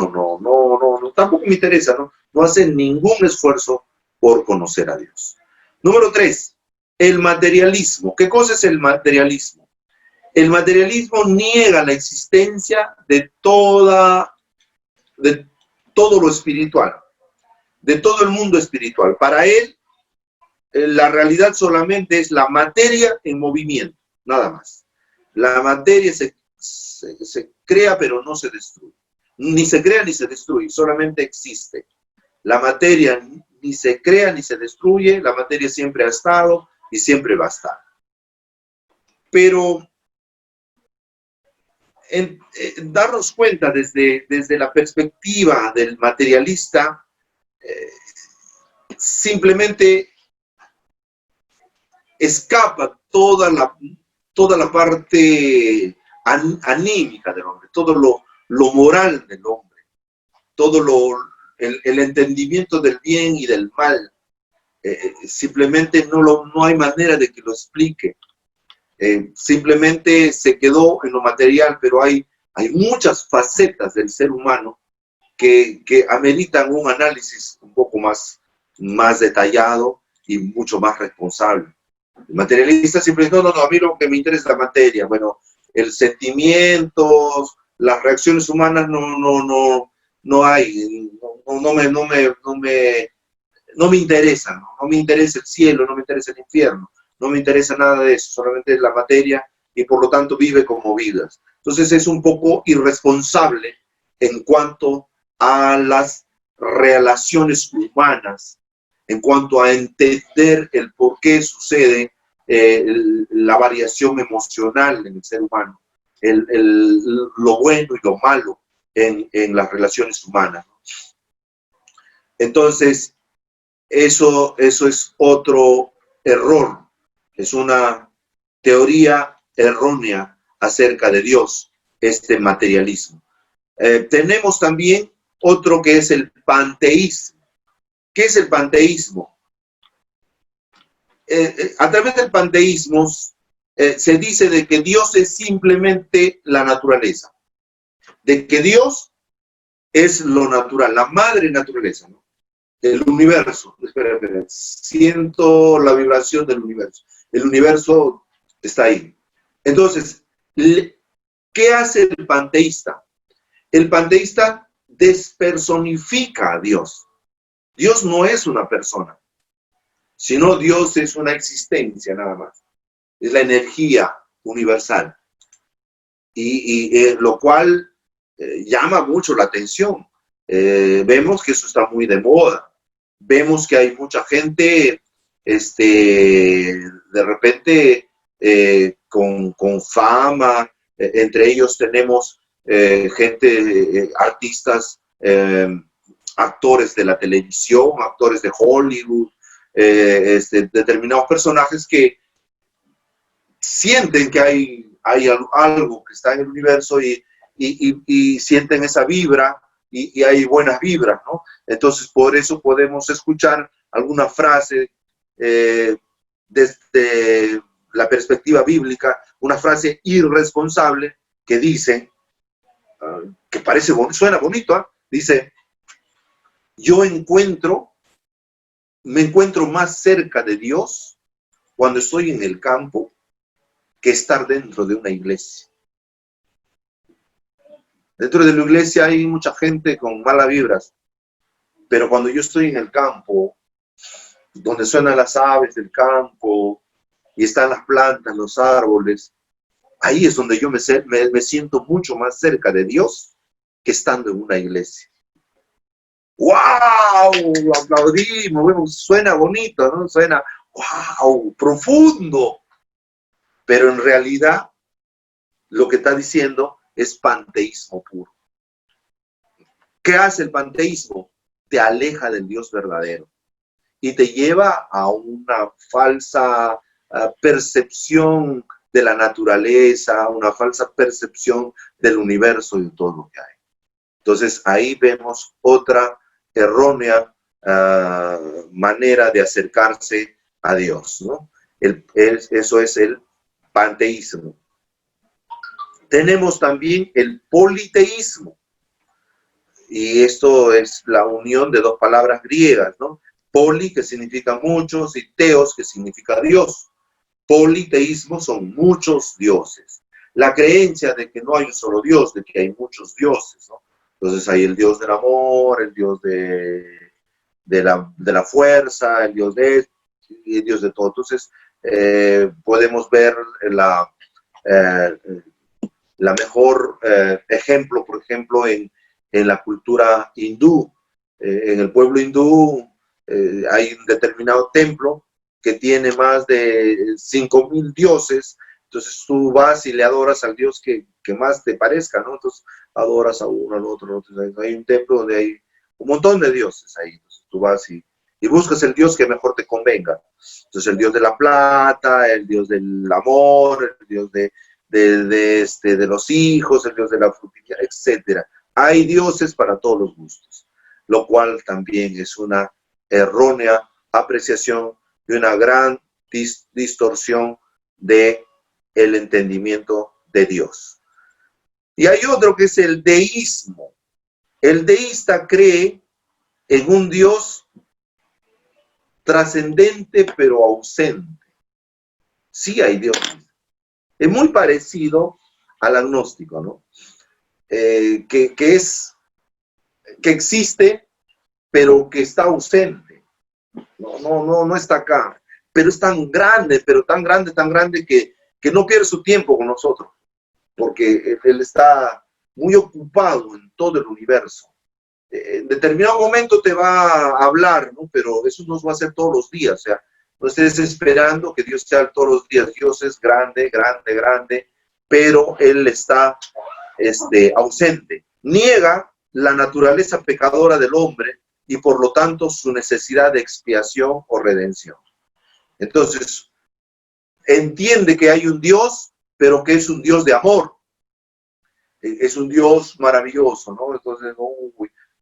tampoco me interesa, no hace ningún esfuerzo por conocer a Dios. Número 3, el materialismo. ¿Qué cosa es el materialismo? El materialismo niega la existencia de todo lo espiritual, de todo el mundo espiritual. Para él, la realidad solamente es la materia en movimiento, nada más. La materia se crea, pero no se destruye. Ni se crea ni se destruye, solamente existe. La materia ni se crea ni se destruye, la materia siempre ha estado y siempre va a estar. Pero darnos cuenta desde la perspectiva del materialista, simplemente escapa toda la parte anímica del hombre, todo lo moral del hombre, todo el entendimiento del bien y del mal. Simplemente no hay manera de que lo explique. Simplemente se quedó en lo material, pero hay muchas facetas del ser humano que ameritan un análisis un poco más detallado y mucho más responsable. El materialista siempre dice, no, a mí lo que me interesa es la materia. Bueno, el sentimientos, las reacciones humanas no hay, no me interesa, no me interesa el cielo, no me interesa el infierno, no me interesa nada de eso, solamente la materia y por lo tanto vive como vidas. Entonces es un poco irresponsable en cuanto a las relaciones humanas, en cuanto a entender el por qué sucede la variación emocional en el ser humano, lo bueno y lo malo en las relaciones humanas. Entonces, eso es otro error, es una teoría errónea acerca de Dios, este materialismo. Tenemos también otro que es el panteísmo. ¿Qué es el panteísmo? A través del panteísmo se dice de que Dios es simplemente la naturaleza, de que Dios es lo natural, la madre naturaleza, ¿no? El universo. Espera, siento la vibración del universo. El universo está ahí. Entonces, ¿qué hace el panteísta? El panteísta despersonifica a Dios. Dios no es una persona, sino Dios es una existencia nada más. Es la energía universal. Y lo cual llama mucho la atención. Vemos que eso está muy de moda. Vemos que hay mucha gente de repente con fama. Entre ellos tenemos gente, artistas, actores de la televisión, actores de Hollywood, determinados personajes que sienten que hay algo que está en el universo y sienten esa vibra y hay buenas vibras, ¿no? Entonces, por eso podemos escuchar alguna frase desde la perspectiva bíblica, una frase irresponsable que dice, que parece, suena bonito, ¿eh? Dice, me encuentro más cerca de Dios cuando estoy en el campo que estar dentro de una iglesia. Dentro de la iglesia hay mucha gente con malas vibras, pero cuando yo estoy en el campo, donde suenan las aves del campo y están las plantas, los árboles, ahí es donde yo me siento mucho más cerca de Dios que estando en una iglesia. ¡Wow! Aplaudimos, vemos, suena bonito, ¿no? Suena, ¡wow! Profundo. Pero en realidad, lo que está diciendo es panteísmo puro. ¿Qué hace el panteísmo? Te aleja del Dios verdadero y te lleva a una falsa percepción de la naturaleza, una falsa percepción del universo y de todo lo que hay. Entonces ahí vemos otra errónea manera de acercarse a Dios, ¿no? Eso es el panteísmo. Tenemos también el politeísmo. Y esto es la unión de dos palabras griegas, ¿no? Poli, que significa muchos, y teos, que significa Dios. Politeísmo son muchos dioses. La creencia de que no hay un solo Dios, de que hay muchos dioses, ¿no? Entonces hay el Dios del amor, el Dios de la fuerza, el Dios de todo. Entonces podemos ver la mejor ejemplo, por ejemplo, en la cultura hindú. En el pueblo hindú hay un determinado templo que tiene más de 5,000 dioses. Entonces tú vas y le adoras al Dios que más te parezca, ¿no? Entonces adoras a uno, al otro, al otro. Hay un templo donde hay un montón de dioses ahí. Entonces tú vas y buscas el Dios que mejor te convenga. Entonces el Dios de la plata, el Dios del amor, el Dios de los hijos, el Dios de la frutilla, etc. Hay dioses para todos los gustos, lo cual también es una errónea apreciación y una gran distorsión de el entendimiento de Dios. Y hay otro que es el deísmo. El deísta cree en un Dios trascendente pero ausente. Sí hay Dios. Es muy parecido al agnóstico, ¿no? Que existe, pero que está ausente. No está acá. Pero es tan grande, tan grande que no pierde su tiempo con nosotros, porque él está muy ocupado en todo el universo. En determinado momento te va a hablar, ¿no? Pero eso no va a ser todos los días. O sea, no estés esperando que Dios sea todos los días. Dios es grande, pero Él está ausente. Niega la naturaleza pecadora del hombre y por lo tanto su necesidad de expiación o redención. Entonces, entiende que hay un Dios, pero que es un Dios de amor. Es un Dios maravilloso, ¿no? Entonces,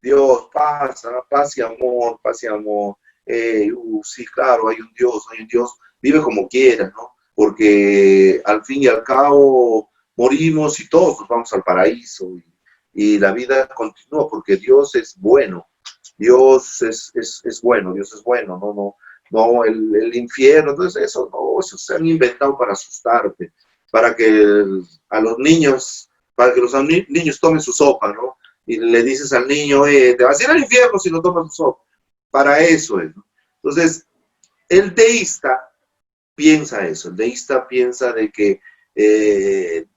Dios, paz y amor, paz y amor. Sí, claro, hay un Dios, vive como quieras, ¿no? Porque al fin y al cabo morimos y todos nos vamos al paraíso y la vida continúa porque Dios es bueno. Dios es bueno, no, el infierno, entonces eso se han inventado para asustarte, para que a los niños, tomen su sopa, ¿no? Y le dices al niño, te vas a ir al infierno si no tomas su sopa. Para eso es, ¿no? Entonces, el deísta piensa eso, el deísta piensa de que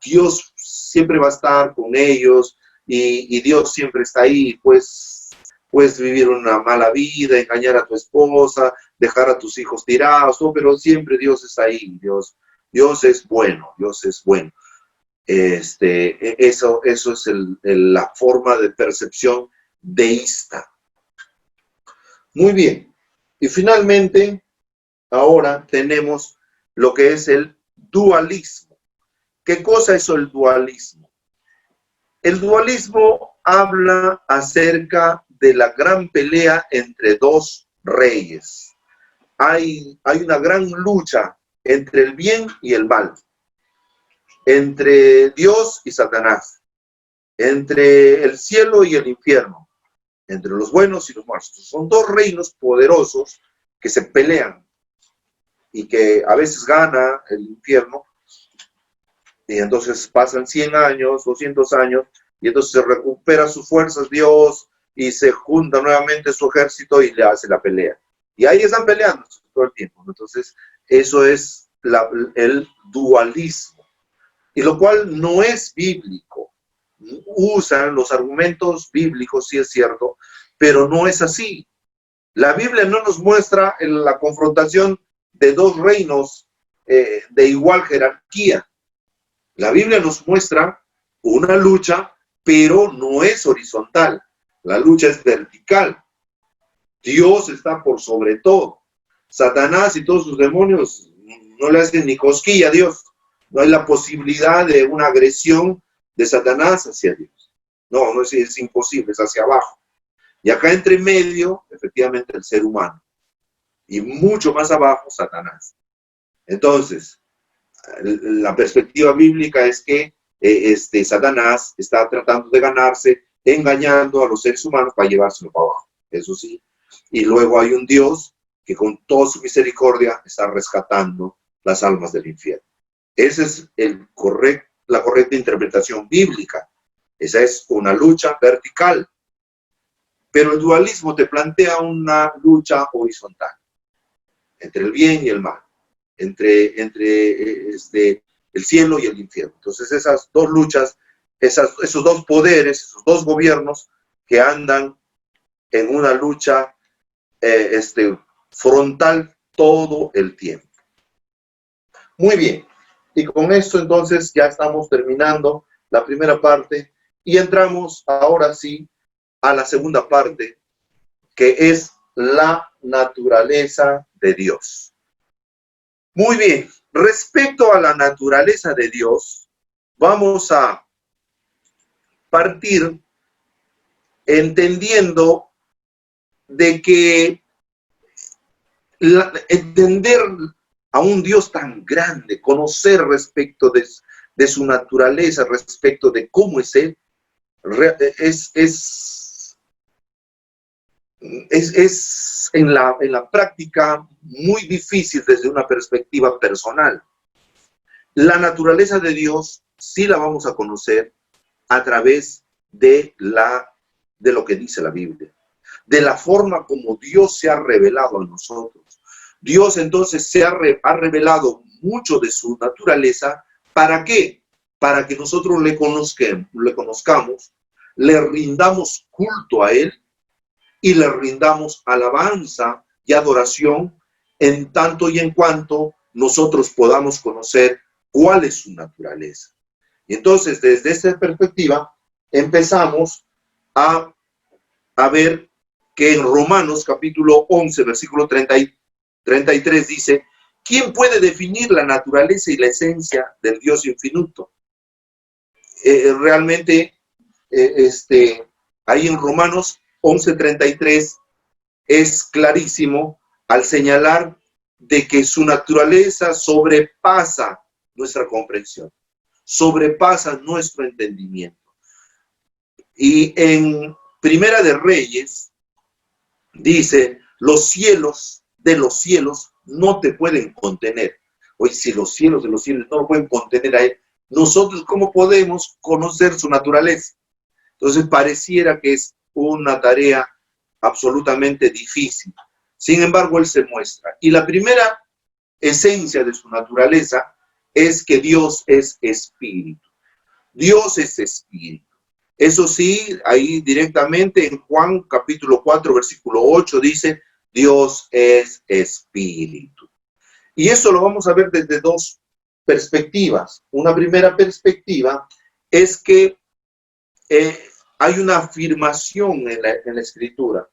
Dios siempre va a estar con ellos y Dios siempre está ahí, pues puedes vivir una mala vida, engañar a tu esposa, dejar a tus hijos tirados, ¿no? Pero siempre Dios está ahí, Dios es bueno, Dios es bueno. Eso es la forma de percepción deísta. Muy bien. Y finalmente, ahora tenemos lo que es el dualismo. ¿Qué cosa es el dualismo? El dualismo habla acerca de la gran pelea entre dos reyes. Hay una gran lucha entre el bien y el mal, entre Dios y Satanás, entre el cielo y el infierno, entre los buenos y los malos. Son dos reinos poderosos que se pelean y que a veces gana el infierno, y entonces pasan 100 años, 200 años, y entonces se recupera sus fuerzas Dios, y se junta nuevamente su ejército y le hace la pelea. Y ahí están peleando todo el tiempo. Entonces, eso es el dualismo, y lo cual no es bíblico. Usan los argumentos bíblicos, sí es cierto, pero no es así. La Biblia no nos muestra la confrontación de dos reinos de igual jerarquía. La Biblia nos muestra una lucha, pero no es horizontal. La lucha es vertical. Dios está por sobre todo. Satanás y todos sus demonios no le hacen ni cosquilla a Dios. No hay la posibilidad de una agresión de Satanás hacia Dios. No es imposible, es hacia abajo. Y acá entre medio, efectivamente, el ser humano. Y mucho más abajo, Satanás. Entonces, la perspectiva bíblica es que Satanás está tratando de ganarse, engañando a los seres humanos para llevárselo para abajo. Eso sí. Y luego hay un Dios que con toda su misericordia está rescatando las almas del infierno. Esa es la correcta interpretación bíblica. Esa es una lucha vertical. Pero el dualismo te plantea una lucha horizontal entre el bien y el mal, entre el cielo y el infierno. Entonces esas dos luchas, esos dos poderes, esos dos gobiernos que andan en una lucha frontal todo el tiempo. Muy bien, y con esto entonces ya estamos terminando la primera parte y entramos ahora sí a la segunda parte, que es la naturaleza de Dios. Muy bien, respecto a la naturaleza de Dios, vamos a partir entendiendo de que entender a un Dios tan grande, conocer respecto de su naturaleza, respecto de cómo es Él, es en la práctica muy difícil desde una perspectiva personal. La naturaleza de Dios sí la vamos a conocer a través de lo que dice la Biblia, de la forma como Dios se ha revelado a nosotros. Dios entonces ha revelado mucho de su naturaleza. ¿Para qué? Para que nosotros le conozcamos, le rindamos culto a Él y le rindamos alabanza y adoración en tanto y en cuanto nosotros podamos conocer cuál es su naturaleza. Y entonces, desde esta perspectiva, empezamos a ver que en Romanos capítulo 11, versículo 33 dice: ¿quién puede definir la naturaleza y la esencia del Dios infinito? Realmente, ahí en Romanos 11:33 es clarísimo al señalar de que su naturaleza sobrepasa nuestra comprensión, sobrepasa nuestro entendimiento. Y en Primera de Reyes dice: los cielos de los cielos no te pueden contener. Oye, si los cielos de los cielos no lo pueden contener a Él, nosotros ¿cómo podemos conocer su naturaleza? Entonces pareciera que es una tarea absolutamente difícil. Sin embargo, Él se muestra. Y la primera esencia de su naturaleza es que Dios es espíritu. Dios es espíritu. Eso sí, ahí directamente en Juan capítulo 4, versículo 8 dice, Dios es espíritu. Y eso lo vamos a ver desde dos perspectivas. Una primera perspectiva es que hay una afirmación en la Escritura.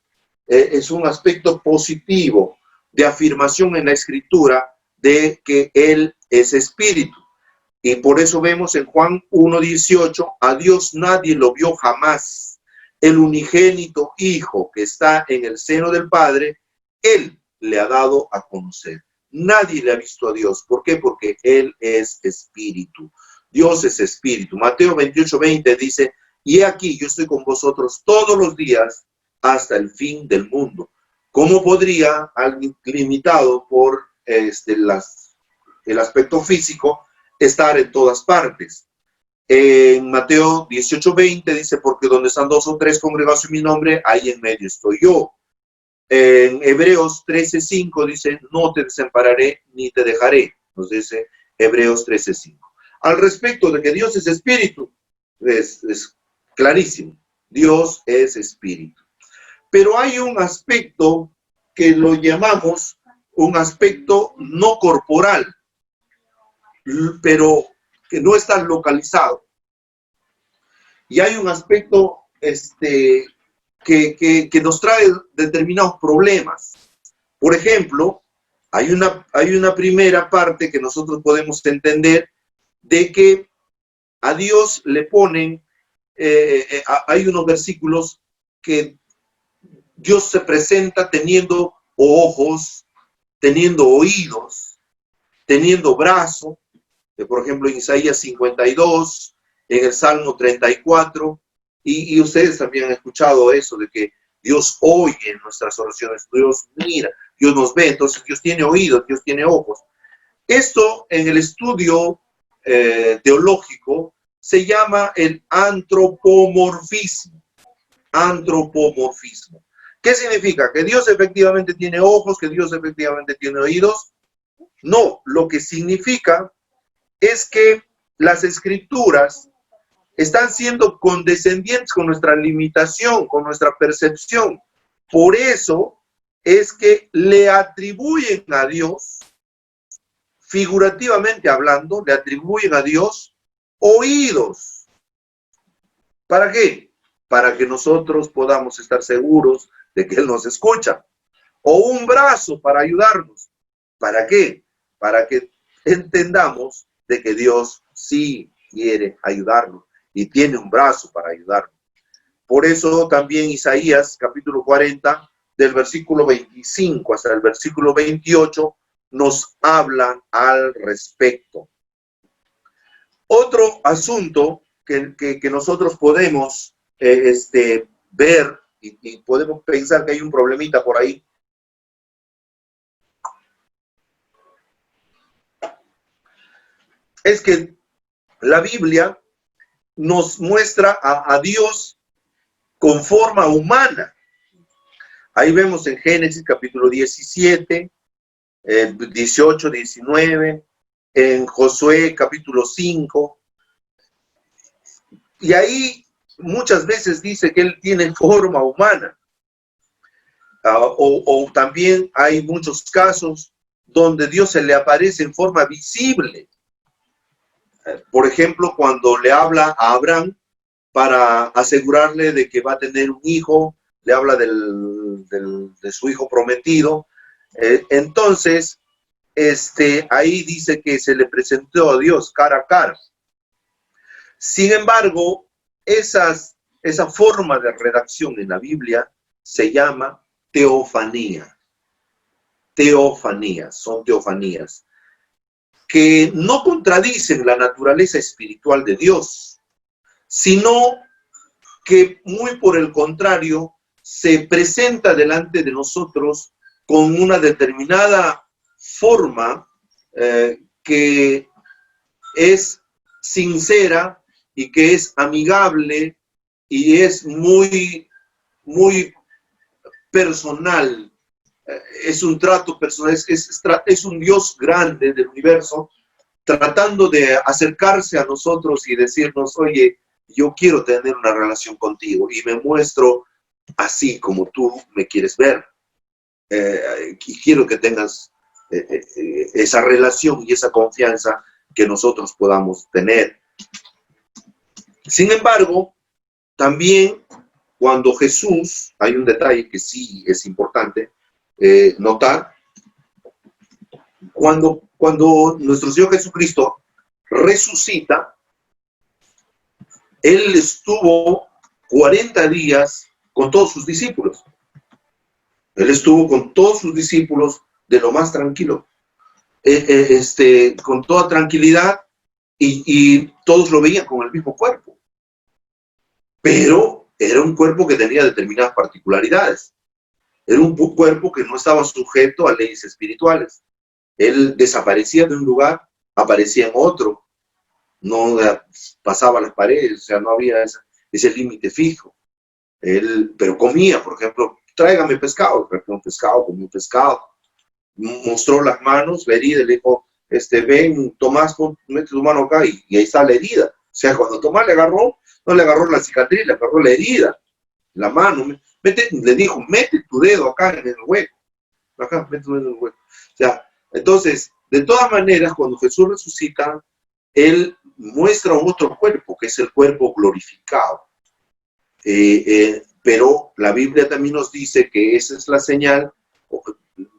Es un aspecto positivo de afirmación en la Escritura de que Él es espíritu. Y por eso vemos en Juan 1:18, a Dios nadie lo vio jamás. El unigénito Hijo que está en el seno del Padre, Él le ha dado a conocer. Nadie le ha visto a Dios. ¿Por qué? Porque Él es espíritu. Dios es espíritu. Mateo 28:20 dice, y he aquí, yo estoy con vosotros todos los días hasta el fin del mundo. ¿Cómo podría alguien limitado por el aspecto físico estar en todas partes? En Mateo 18:20 dice, porque donde están 2 o 3 congregados en mi nombre, ahí en medio estoy yo. En Hebreos 13:5 dice, no te desampararé ni te dejaré, nos dice Hebreos 13:5. Al respecto de que Dios es espíritu, es clarísimo, Dios es espíritu. Pero hay un aspecto que lo llamamos un aspecto no corporal, pero que no está localizado. Y hay un aspecto que nos trae determinados problemas. Por ejemplo, hay una primera parte que nosotros podemos entender de que a Dios le ponen, hay unos versículos que Dios se presenta teniendo ojos, teniendo oídos, teniendo brazos. Por ejemplo, en Isaías 52, en el Salmo 34, y ustedes también han escuchado eso, de que Dios oye nuestras oraciones, Dios mira, Dios nos ve, entonces Dios tiene oídos, Dios tiene ojos. Esto en el estudio teológico se llama el antropomorfismo. Antropomorfismo. ¿Qué significa? ¿Que Dios efectivamente tiene ojos, que Dios efectivamente tiene oídos? No, lo que significa es que las escrituras están siendo condescendientes con nuestra limitación, con nuestra percepción. Por eso es que le atribuyen a Dios, figurativamente hablando, le atribuyen a Dios oídos. ¿Para qué? Para que nosotros podamos estar seguros de que Él nos escucha. O un brazo para ayudarnos. ¿Para qué? Para que entendamos de que Dios sí quiere ayudarnos y tiene un brazo para ayudarnos. Por eso también Isaías, capítulo 40, del versículo 25 hasta el versículo 28, nos habla al respecto. Otro asunto que nosotros podemos ver y podemos pensar que hay un problemita por ahí, es que la Biblia nos muestra a Dios con forma humana. Ahí vemos en Génesis capítulo 17, 18, 19, en Josué capítulo 5. Y ahí muchas veces dice que Él tiene forma humana. O también hay muchos casos donde Dios se le aparece en forma visible. Por ejemplo, cuando le habla a Abraham para asegurarle de que va a tener un hijo, le habla de su hijo prometido. Entonces, ahí dice que se le presentó a Dios cara a cara. Sin embargo, esa forma de redacción en la Biblia se llama teofanía. Teofanías, son teofanías que no contradicen la naturaleza espiritual de Dios, sino que muy por el contrario se presenta delante de nosotros con una determinada forma que es sincera y que es amigable y es muy, muy personal. Es un trato personal, es un Dios grande del universo tratando de acercarse a nosotros y decirnos, oye, yo quiero tener una relación contigo y me muestro así como tú me quieres ver. Y quiero que tengas esa relación y esa confianza que nosotros podamos tener. Sin embargo, también cuando Jesús, hay un detalle que sí es importante notar, cuando nuestro Señor Jesucristo resucita, Él estuvo 40 días con todos sus discípulos. Él estuvo con todos sus discípulos de lo más tranquilo, con toda tranquilidad, y todos lo veían con el mismo cuerpo. Pero era un cuerpo que tenía determinadas particularidades. Era un cuerpo que no estaba sujeto a leyes espirituales. Él desaparecía de un lugar, aparecía en otro, no pasaba las paredes, o sea, no había ese límite fijo. Pero comía, por ejemplo, tráigame pescado, trajo un pescado, comió un pescado, mostró las manos, la herida, le dijo, ven, Tomás, mete tu mano acá, y ahí está la herida. O sea, cuando Tomás le agarró, no le agarró la cicatriz, le agarró la herida, la mano. Le dijo, mete tu dedo acá en el hueco. Acá, mete tu dedo en el hueco. O sea, entonces, de todas maneras, cuando Jesús resucita, Él muestra otro cuerpo, que es el cuerpo glorificado. Pero la Biblia también nos dice que esa es la señal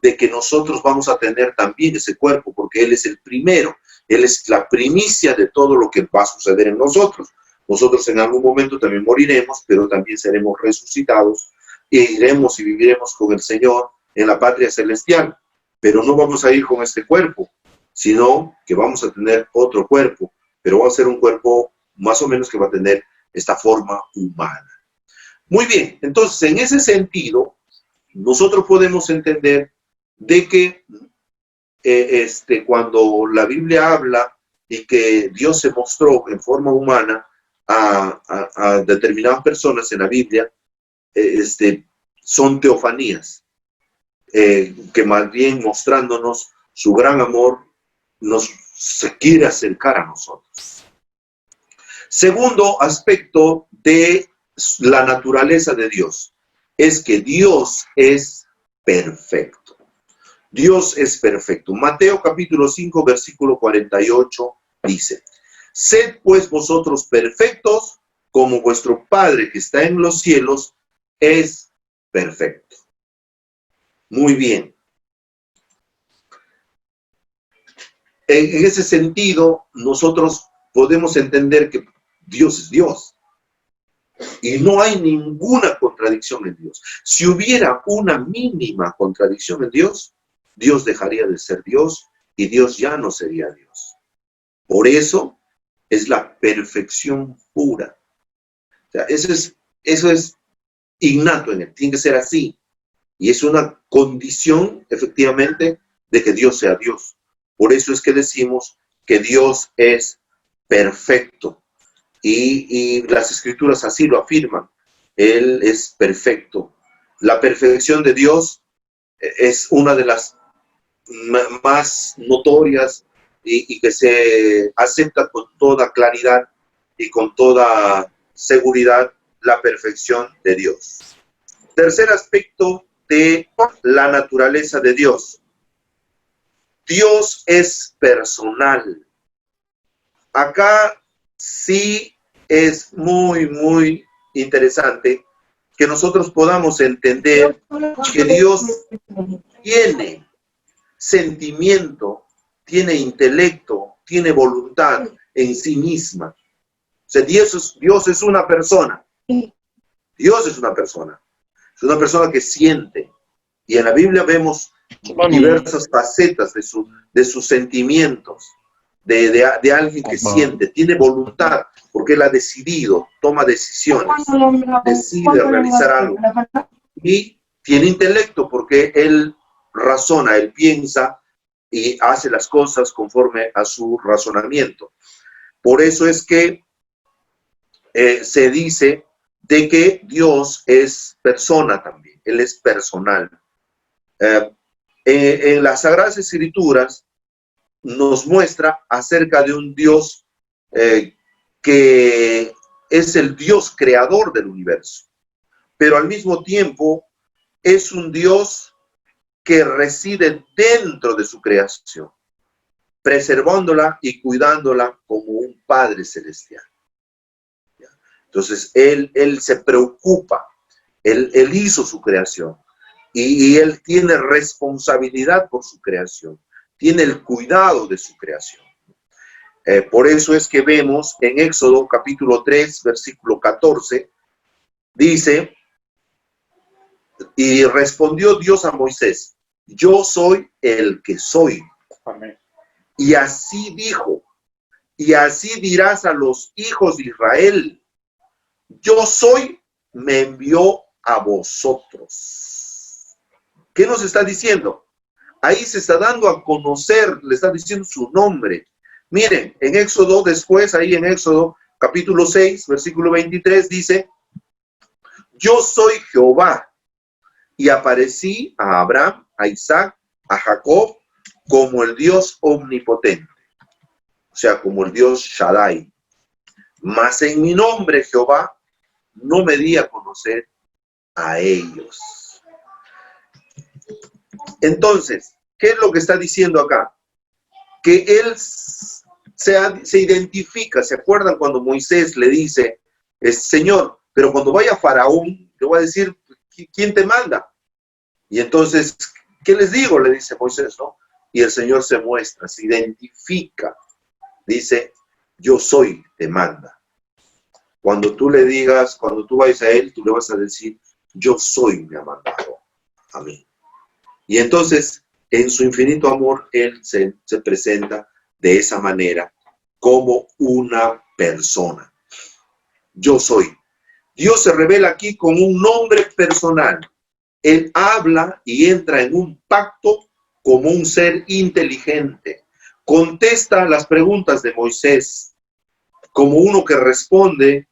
de que nosotros vamos a tener también ese cuerpo, porque Él es el primero, Él es la primicia de todo lo que va a suceder en nosotros. Nosotros en algún momento también moriremos, pero también seremos resucitados e iremos y viviremos con el Señor en la patria celestial. Pero no vamos a ir con este cuerpo, sino que vamos a tener otro cuerpo, pero va a ser un cuerpo más o menos que va a tener esta forma humana. Muy bien, entonces en ese sentido, nosotros podemos entender de que cuando la Biblia habla y que Dios se mostró en forma humana a determinadas personas en la Biblia, son teofanías, que más bien mostrándonos su gran amor, se quiere acercar a nosotros. Segundo aspecto de la naturaleza de Dios es que Dios es perfecto. Dios es perfecto. Mateo capítulo 5, versículo 48 dice, sed pues vosotros perfectos como vuestro Padre que está en los cielos es perfecto. Muy bien. En ese sentido, nosotros podemos entender que Dios es Dios. Y no hay ninguna contradicción en Dios. Si hubiera una mínima contradicción en Dios, Dios dejaría de ser Dios y Dios ya no sería Dios. Por eso es la perfección pura. O sea, eso es innato en él, tiene que ser así. Y es una condición, efectivamente, de que Dios sea Dios. Por eso es que decimos que Dios es perfecto. Y las Escrituras así lo afirman. Él es perfecto. La perfección de Dios es una de las más notorias y que se acepta con toda claridad y con toda seguridad, la perfección de Dios. Tercer aspecto de la naturaleza de Dios. Dios es personal. Acá sí es muy, muy interesante que nosotros podamos entender que Dios tiene sentimiento, tiene intelecto, tiene voluntad en sí misma. O sea, Dios es una persona. Dios es una persona. Es una persona que siente. Y en la Biblia vemos diversas facetas de sus sentimientos, de alguien que siente, tiene voluntad, porque él ha decidido, toma decisiones, decide realizar algo. Y tiene intelecto, porque él razona, él piensa y hace las cosas conforme a su razonamiento. Por eso es que se dice de que Dios es persona también, Él es personal. En las Sagradas Escrituras nos muestra acerca de un Dios que es el Dios creador del universo, pero al mismo tiempo es un Dios que reside dentro de su creación, preservándola y cuidándola como un Padre celestial. Entonces, Él se preocupa, Él hizo su creación y Él tiene responsabilidad por su creación, tiene el cuidado de su creación. Por eso es que vemos en Éxodo capítulo 3, versículo 14, dice, y respondió Dios a Moisés, yo soy el que soy. Amén. Y así dijo, y así dirás a los hijos de Israel, yo soy, me envió a vosotros. ¿Qué nos está diciendo? Ahí se está dando a conocer, le está diciendo su nombre. Miren, en Éxodo, después, ahí en Éxodo, capítulo 6, versículo 23, dice, yo soy Jehová, y aparecí a Abraham, a Isaac, a Jacob, como el Dios omnipotente, o sea, como el Dios Shaddai. Mas en mi nombre, Jehová, no me di a conocer a ellos. Entonces, ¿qué es lo que está diciendo acá? Que él se identifica. ¿Se acuerdan cuando Moisés le dice, Señor, pero cuando vaya Faraón, le voy a decir, ¿quién te manda? Y entonces, ¿qué les digo? Le dice Moisés, ¿no? Y el Señor se muestra, se identifica. Dice, yo soy, te manda. Cuando tú le digas, cuando tú vayas a Él, tú le vas a decir, yo soy, me ha mandado a mí. Y entonces, en su infinito amor, Él se presenta de esa manera, como una persona. Yo soy. Dios se revela aquí con un nombre personal. Él habla y entra en un pacto como un ser inteligente. Contesta las preguntas de Moisés como uno que responde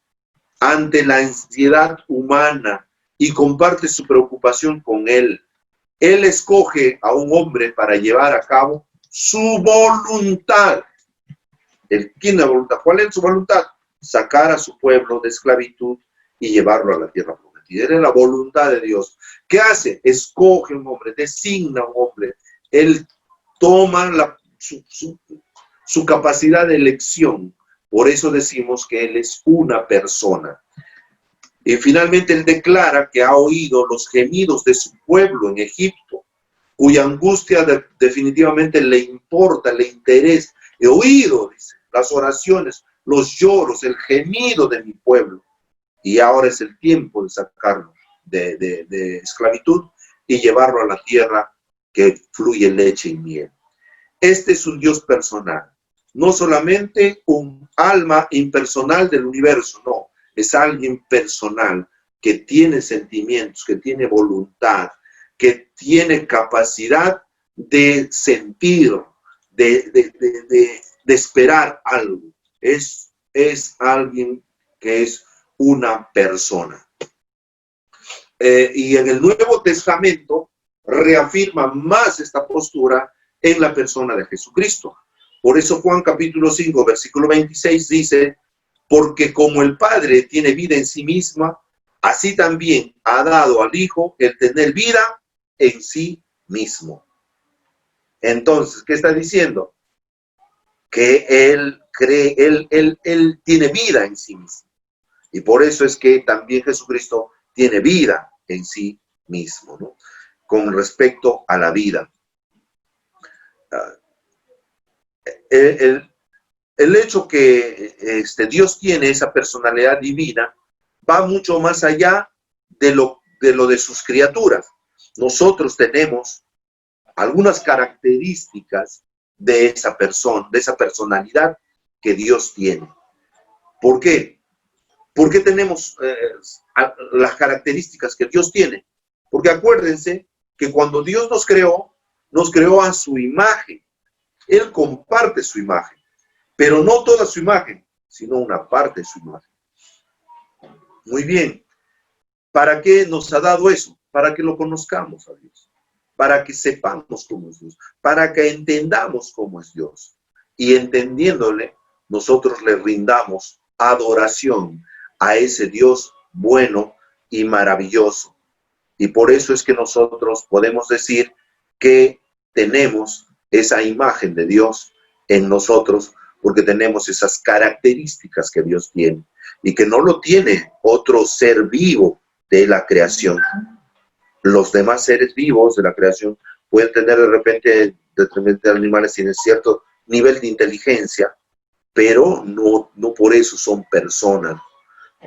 ante la ansiedad humana y comparte su preocupación con él. Él escoge a un hombre para llevar a cabo su voluntad. Él tiene voluntad. ¿Cuál es su voluntad? Sacar a su pueblo de esclavitud y llevarlo a la tierra prometida. Era la voluntad de Dios. ¿Qué hace? Escoge un hombre, designa un hombre. Él toma su capacidad de elección. Por eso decimos que Él es una persona. Y finalmente Él declara que ha oído los gemidos de su pueblo en Egipto, cuya angustia definitivamente le importa, le interesa. He oído, dice, las oraciones, los lloros, el gemido de mi pueblo. Y ahora es el tiempo de sacarlo de esclavitud y llevarlo a la tierra que fluye leche y miel. Este es un Dios personal, no solamente un alma impersonal del universo, no, es alguien personal que tiene sentimientos, que tiene voluntad, que tiene capacidad de sentir, de esperar algo. Es alguien que es una persona. Y en el Nuevo Testamento reafirma más esta postura en la persona de Jesucristo. Por eso Juan capítulo 5, versículo 26 dice, porque como el Padre tiene vida en sí misma, así también ha dado al Hijo el tener vida en sí mismo. Entonces, ¿qué está diciendo? Que Él cree, Él tiene vida en sí mismo. Y por eso es que también Jesucristo tiene vida en sí mismo, ¿no? Con respecto a la vida. El hecho que Dios tiene esa personalidad divina va mucho más allá de lo de sus criaturas. Nosotros tenemos algunas características de esa persona, de esa personalidad que Dios tiene. ¿Por qué? ¿Por qué tenemos las características que Dios tiene? Porque acuérdense que cuando Dios nos creó a su imagen. Él comparte su imagen, pero no toda su imagen, sino una parte de su imagen. Muy bien. ¿Para qué nos ha dado eso? Para que lo conozcamos a Dios, para que sepamos cómo es Dios, para que entendamos cómo es Dios. Y entendiéndole, nosotros le rindamos adoración a ese Dios bueno y maravilloso. Y por eso es que nosotros podemos decir que tenemos esa imagen de Dios en nosotros, porque tenemos esas características que Dios tiene y que no lo tiene otro ser vivo de la creación. Los demás seres vivos de la creación pueden tener de repente, determinados animales tienen cierto nivel de inteligencia, pero no por eso son personas.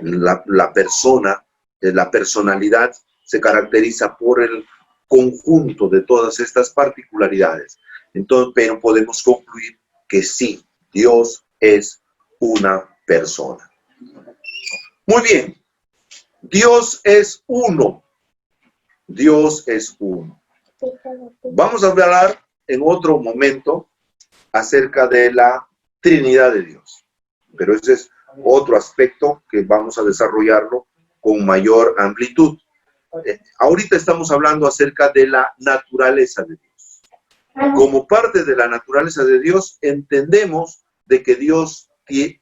La persona, la personalidad se caracteriza por el conjunto de todas estas particularidades. Entonces, pero podemos concluir que sí, Dios es una persona. Muy bien, Dios es uno. Dios es uno. Vamos a hablar en otro momento acerca de la Trinidad de Dios. Pero ese es otro aspecto que vamos a desarrollarlo con mayor amplitud. Ahorita estamos hablando acerca de la naturaleza de Dios. Como parte de la naturaleza de Dios, entendemos de que Dios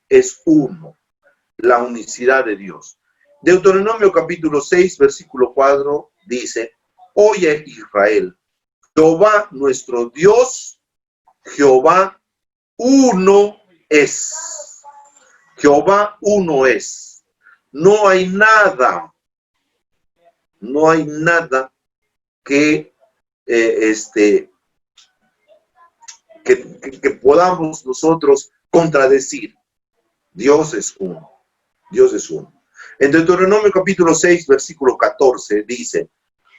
es uno, la unicidad de Dios. Deuteronomio capítulo 6, versículo 4 dice: Oye Israel, Jehová nuestro Dios, Jehová uno es. Jehová uno es. No hay nada que que podamos nosotros contradecir. Dios es uno. Dios es uno. En Deuteronomio capítulo 6, versículo 14 dice: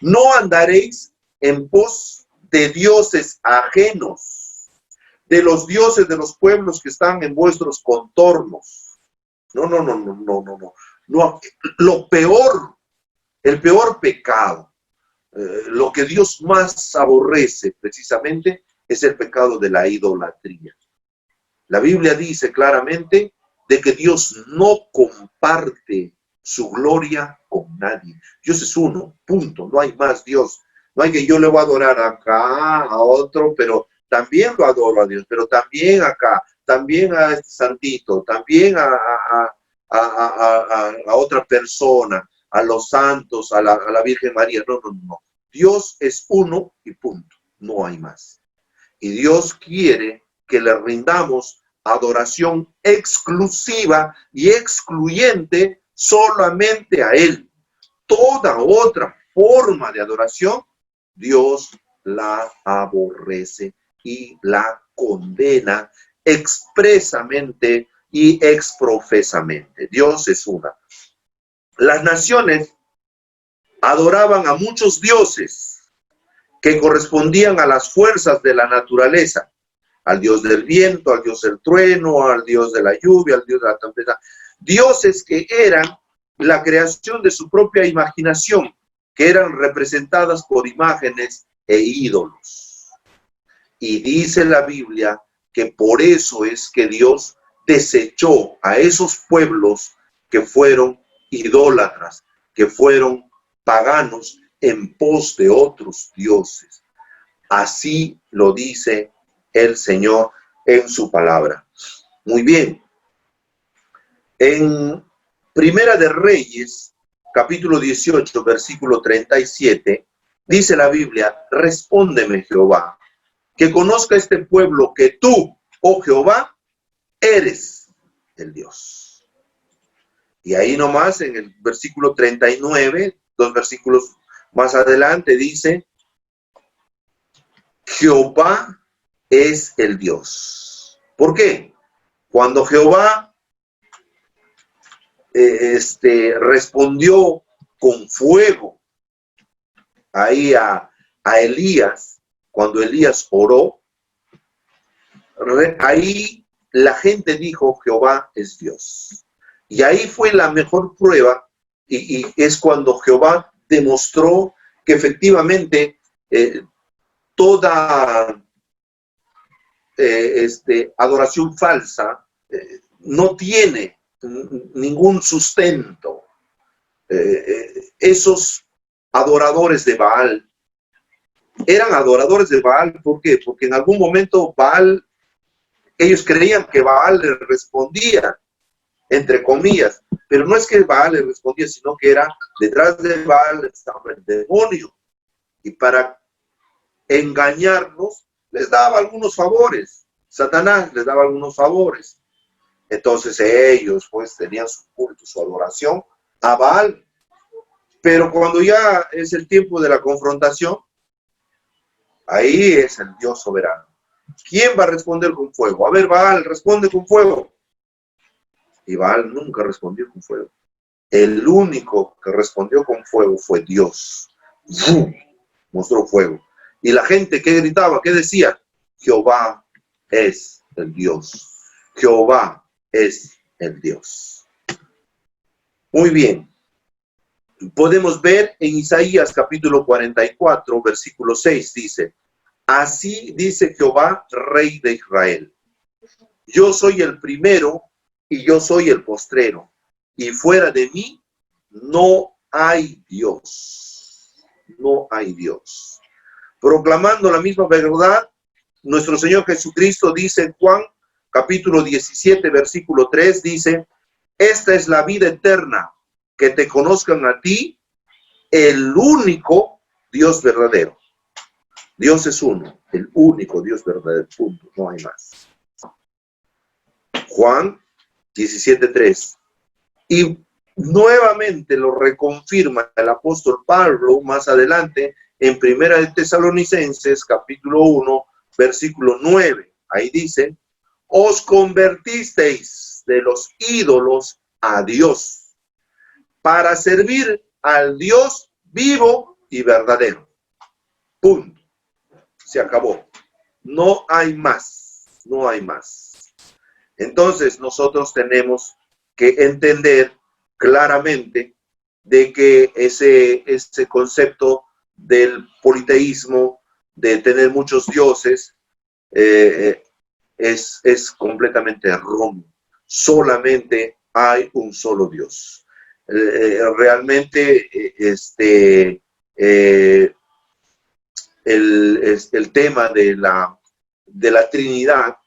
No andaréis en pos de dioses ajenos, de los dioses de los pueblos que están en vuestros contornos. No. Lo peor, el peor pecado, lo que Dios más aborrece precisamente es el pecado de la idolatría. La Biblia dice claramente de que Dios no comparte su gloria con nadie. Dios es uno, punto, no hay más Dios. No hay que yo le voy a adorar acá a otro, pero también lo adoro a Dios, pero también acá, también a este santito, también a otra persona, a los santos, a la Virgen María. No. Dios es uno y punto, no hay más. Y Dios quiere que le rindamos adoración exclusiva y excluyente solamente a Él. Toda otra forma de adoración, Dios la aborrece y la condena expresamente y exprofesamente. Dios es una. Las naciones adoraban a muchos dioses que correspondían a las fuerzas de la naturaleza, al dios del viento, al dios del trueno, al dios de la lluvia, al dios de la tempestad. Dioses que eran la creación de su propia imaginación, que eran representadas por imágenes e ídolos. Y dice la Biblia que por eso es que Dios desechó a esos pueblos que fueron idólatras, que fueron paganos en pos de otros dioses. Así lo dice el Señor en su palabra. Muy bien. En Primera de Reyes, capítulo 18, versículo 37, dice la Biblia: Respóndeme, Jehová, que conozca este pueblo que tú, oh Jehová, eres el Dios. Y ahí nomás en el versículo 39, dos versículos más adelante, dice: Jehová es el Dios. ¿Por qué? Cuando Jehová respondió con fuego ahí a Elías, cuando Elías oró, ahí la gente dijo: Jehová es Dios. Y ahí fue la mejor prueba, y es cuando Jehová demostró que efectivamente toda adoración falsa no tiene ningún sustento. Esos adoradores de Baal eran adoradores de Baal. ¿Por qué? Porque en algún momento Baal, ellos creían que Baal les respondía, entre comillas, pero no es que Baal le respondía, sino que era detrás de Baal estaba el demonio, y para engañarnos les daba algunos favores. Satanás les daba algunos favores. Entonces ellos pues tenían su culto, su adoración a Baal. Pero cuando ya es el tiempo de la confrontación, ahí es el Dios soberano. ¿Quién va a responder con fuego? A ver, Baal, responde con fuego. Y Baal nunca respondió con fuego. El único que respondió con fuego fue Dios. ¡Bum! Mostró fuego. Y la gente que gritaba, ¿qué decía? Jehová es el Dios. Jehová es el Dios. Muy bien. Podemos ver en Isaías capítulo 44, versículo 6, dice: así dice Jehová, Rey de Israel: yo soy el primero y yo soy el postrero, y fuera de mí no hay Dios. No hay Dios. Proclamando la misma verdad, nuestro Señor Jesucristo dice en Juan capítulo 17, versículo 3, dice: esta es la vida eterna, que te conozcan a ti, el único Dios verdadero. Dios es uno, el único Dios verdadero, punto, no hay más. Juan 17:3. Y nuevamente lo reconfirma el apóstol Pablo más adelante en Primera de Tesalonicenses capítulo 1, versículo 9. Ahí dice: os convertisteis de los ídolos a Dios, para servir al Dios vivo y verdadero. Punto. Se acabó. No hay más. No hay más. Entonces nosotros tenemos que entender claramente de que ese concepto del politeísmo, de tener muchos dioses, es completamente erróneo. Solamente hay un solo Dios. Realmente el tema de la Trinidad,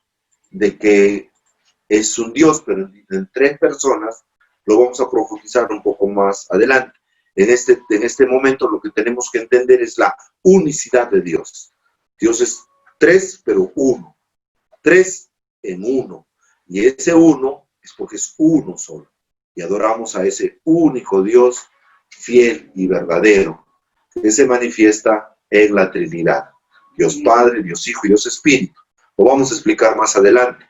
de que es un Dios, pero en tres personas, lo vamos a profundizar un poco más adelante. En este momento lo que tenemos que entender es la unicidad de Dios. Dios es tres, pero uno. Tres en uno. Y ese uno es porque es uno solo. Y adoramos a ese único Dios fiel y verdadero, que se manifiesta en la Trinidad. Dios Padre, Dios Hijo y Dios Espíritu. Lo vamos a explicar más adelante,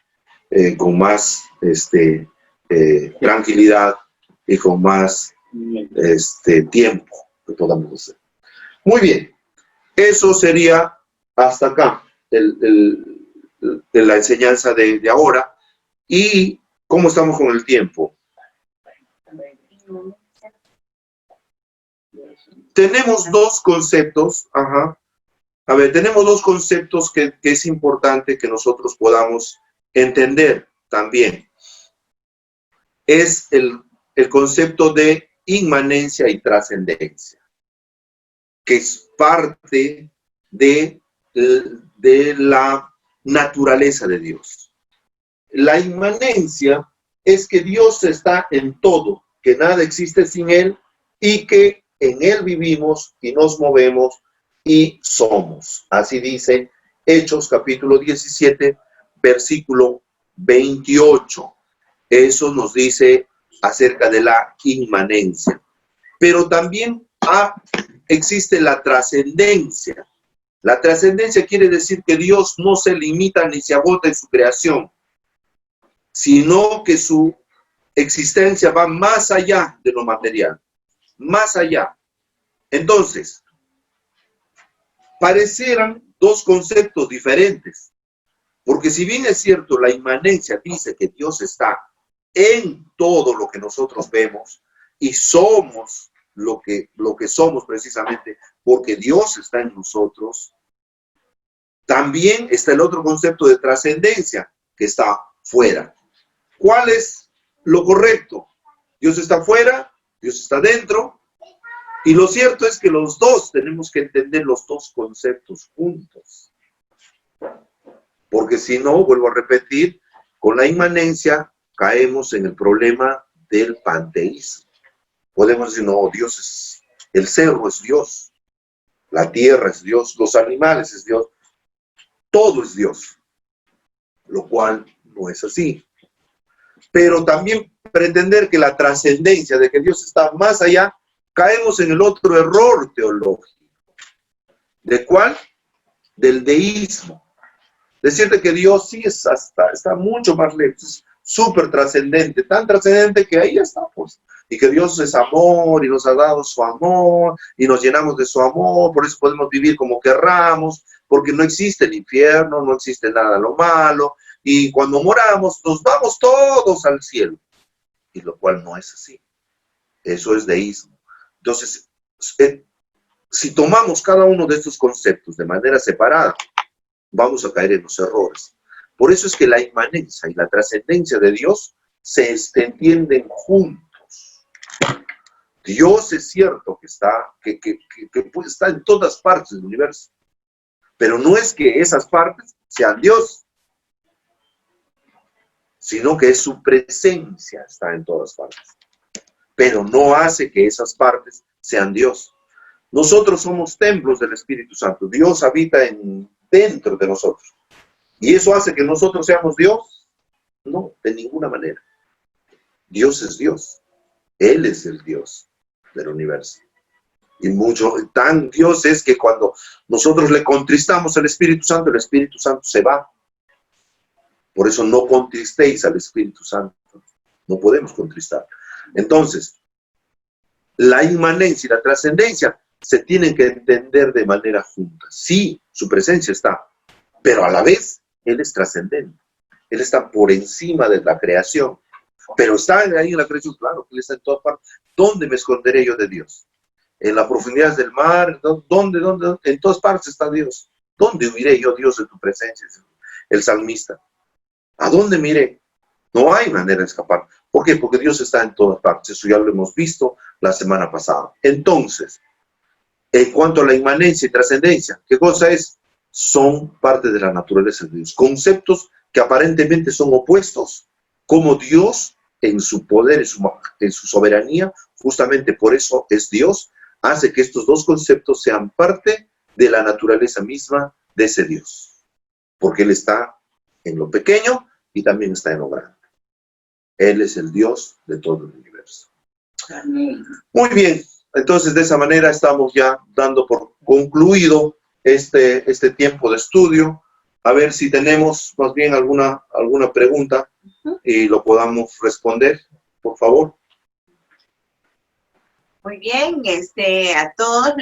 con más tranquilidad y con más tiempo que podamos hacer. Muy bien, eso sería hasta acá la enseñanza de ahora. ¿Y cómo estamos con el tiempo? Tenemos dos conceptos, A ver, tenemos dos conceptos que es importante que nosotros podamos entender también. Es el concepto de inmanencia y trascendencia, que es parte de la naturaleza de Dios. La inmanencia es que Dios está en todo, que nada existe sin Él y que en Él vivimos y nos movemos y somos. Así dice Hechos capítulo 17, versículo 28. Eso nos dice acerca de la inmanencia. Pero también existe la trascendencia. La trascendencia quiere decir que Dios no se limita ni se agota en su creación, sino que su existencia va más allá de lo material, más allá. Entonces, parecieran dos conceptos diferentes, porque si bien es cierto, la inmanencia dice que Dios está en todo lo que nosotros vemos y somos lo que somos precisamente porque Dios está en nosotros, también está el otro concepto de trascendencia que está fuera. ¿Cuál es lo correcto? Dios está fuera, Dios está dentro, y lo cierto es que los dos tenemos que entender los dos conceptos juntos. Porque si no, vuelvo a repetir, con la inmanencia caemos en el problema del panteísmo. Podemos decir, no, Dios es, el cerro es Dios, la tierra es Dios, los animales es Dios, todo es Dios, lo cual no es así. Pero también pretender que la trascendencia de que Dios está más allá, caemos en el otro error teológico. ¿De cuál? Del deísmo. Decirte que Dios sí es está mucho más lejos, es súper trascendente, tan trascendente que ahí ya está, pues. Y que Dios es amor y nos ha dado su amor y nos llenamos de su amor, por eso podemos vivir como querramos, porque no existe el infierno, no existe nada lo malo, y cuando moramos nos vamos todos al cielo, y lo cual no es así. Eso es deísmo. Entonces, si tomamos cada uno de estos conceptos de manera separada, vamos a caer en los errores. Por eso es que la inmanencia y la trascendencia de Dios se entienden juntos. Dios es cierto que está, que puede estar en todas partes del universo, pero no es que esas partes sean Dios, sino que es su presencia está en todas partes, pero no hace que esas partes sean Dios. Nosotros somos templos del Espíritu Santo, Dios habita dentro de nosotros, ¿y eso hace que nosotros seamos Dios? No, de ninguna manera. Dios es Dios, Él es el Dios del universo. Y tan Dios es que cuando nosotros le contristamos al Espíritu Santo, el Espíritu Santo se va. Por eso no contristéis al Espíritu Santo. No podemos contristar. Entonces, la inmanencia y la trascendencia se tienen que entender de manera junta. Sí, su presencia está, pero a la vez Él es trascendente. Él está por encima de la creación. Pero está ahí en la creación, claro, que Él está en todas partes. ¿Dónde me esconderé yo de Dios? En las profundidades del mar, ¿dónde? En todas partes está Dios. ¿Dónde huiré yo, Dios, de tu presencia? El salmista. ¿A dónde miré? No hay manera de escapar. ¿Por qué? Porque Dios está en todas partes. Eso ya lo hemos visto la semana pasada. Entonces, en cuanto a la inmanencia y trascendencia, ¿qué cosa es? Son parte de la naturaleza de Dios. Conceptos que aparentemente son opuestos, como Dios en su poder, en su soberanía, justamente por eso es Dios, hace que estos dos conceptos sean parte de la naturaleza misma de ese Dios. Porque Él está en lo pequeño y también está en lo grande. Él es el Dios de todo el universo. Amén. Muy bien, entonces de esa manera estamos ya dando por concluido este tiempo de estudio. A ver si tenemos más bien alguna pregunta y lo podamos responder, por favor. Muy bien, a todos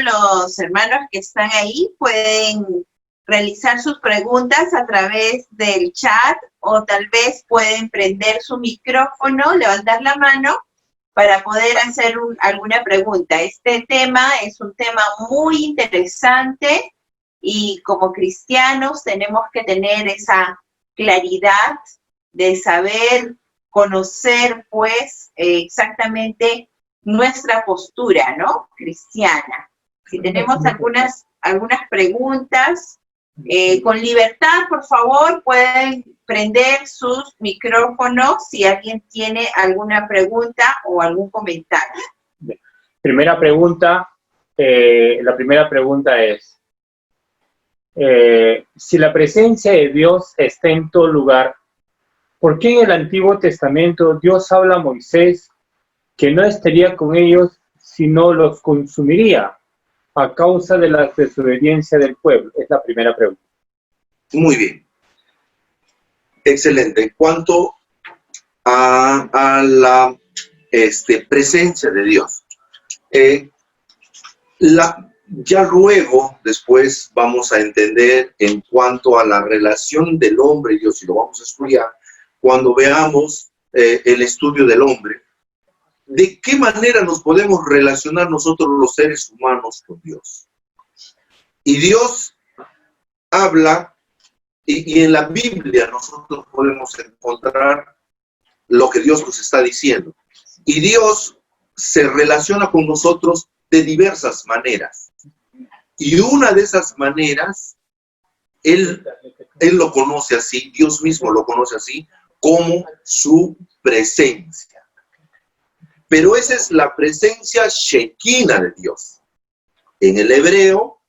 los hermanos que están ahí pueden realizar sus preguntas a través del chat o tal vez pueden prender su micrófono, levantar la mano para poder hacer alguna pregunta. Este tema es un tema muy interesante y como cristianos tenemos que tener esa claridad de saber, conocer pues exactamente nuestra postura, ¿no? Cristiana. Si tenemos algunas preguntas, con libertad, por favor, pueden prender sus micrófonos si alguien tiene alguna pregunta o algún comentario. La primera pregunta es, si la presencia de Dios está en todo lugar, ¿por qué en el Antiguo Testamento Dios habla a Moisés que no estaría con ellos sino los consumiría a causa de la desobediencia del pueblo? Es la primera pregunta. Muy bien. Excelente. En cuanto a la presencia de Dios, ya luego, después vamos a entender en cuanto a la relación del hombre y Dios, y lo vamos a estudiar, cuando veamos el estudio del hombre, de qué manera nos podemos relacionar nosotros los seres humanos con Dios. Y Dios habla, y en la Biblia nosotros podemos encontrar lo que Dios nos está diciendo. Y Dios se relaciona con nosotros de diversas maneras. Y una de esas maneras, Él lo conoce así, Dios mismo lo conoce así, como su presencia. Pero esa es la presencia Shekinah de Dios. En el hebreo,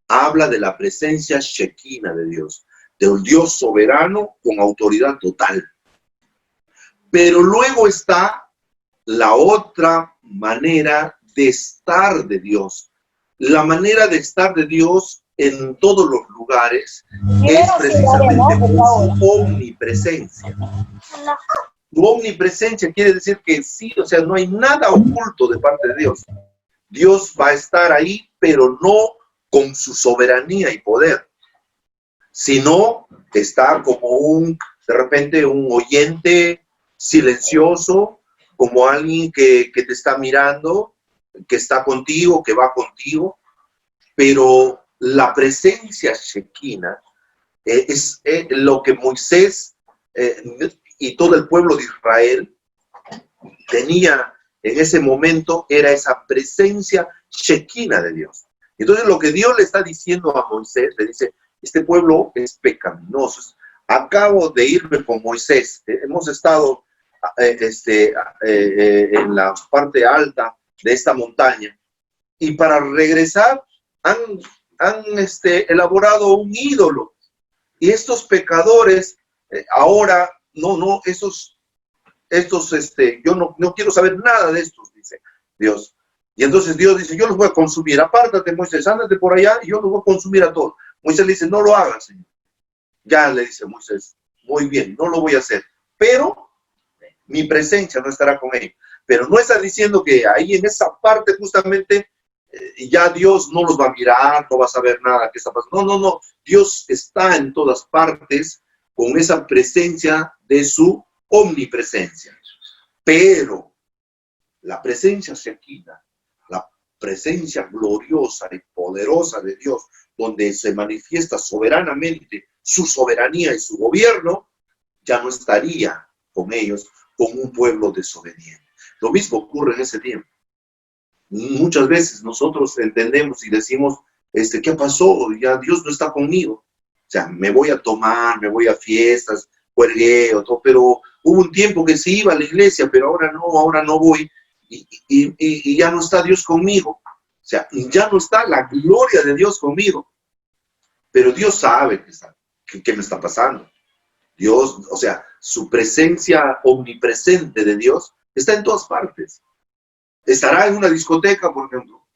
habla de la presencia Shekinah de Dios, de un Dios soberano con autoridad total. Pero luego está la otra manera de estar de Dios. La manera de estar de Dios en todos los lugares es precisamente por su omnipresencia. Su omnipresencia quiere decir que sí, o sea, no hay nada oculto de parte de Dios. Dios va a estar ahí, pero no con su soberanía y poder, sino está como de repente un oyente silencioso, como alguien que te está mirando, que está contigo, que va contigo, pero la presencia Shekinah es lo que Moisés y todo el pueblo de Israel tenía en ese momento, era esa presencia Shekinah de Dios. Entonces lo que Dios le está diciendo a Moisés, le dice, este pueblo es pecaminoso. Acabo de irme con Moisés, hemos estado en la parte alta de esta montaña, y para regresar han elaborado un ídolo, y estos pecadores ahora, yo no quiero saber nada de estos, dice Dios. Y entonces Dios dice, yo los voy a consumir, apártate Moisés, ándate por allá y yo los voy a consumir a todos. Moisés le dice, no lo hagas, Señor. Ya le dice Moisés, muy bien, no lo voy a hacer, pero mi presencia no estará con ellos. Pero no está diciendo que ahí en esa parte justamente ya Dios no los va a mirar, no va a saber nada que está pasando. No. Dios está en todas partes con esa presencia de su omnipresencia. Pero la presencia Shekinah, la presencia gloriosa y poderosa de Dios, donde se manifiesta soberanamente su soberanía y su gobierno, ya no estaría con ellos, con un pueblo desobediente. Lo mismo ocurre en ese tiempo. Muchas veces nosotros entendemos y decimos, ¿qué pasó? Ya Dios no está conmigo. O sea, me voy a tomar, me voy a fiestas, juergueo, todo, pero hubo un tiempo que sí iba a la iglesia, pero ahora no voy, y ya no está Dios conmigo. O sea, ya no está la gloria de Dios conmigo. Pero Dios sabe qué me está pasando. Dios, o sea, su presencia omnipresente de Dios está en todas partes. ¿Estará en una discoteca, por ejemplo?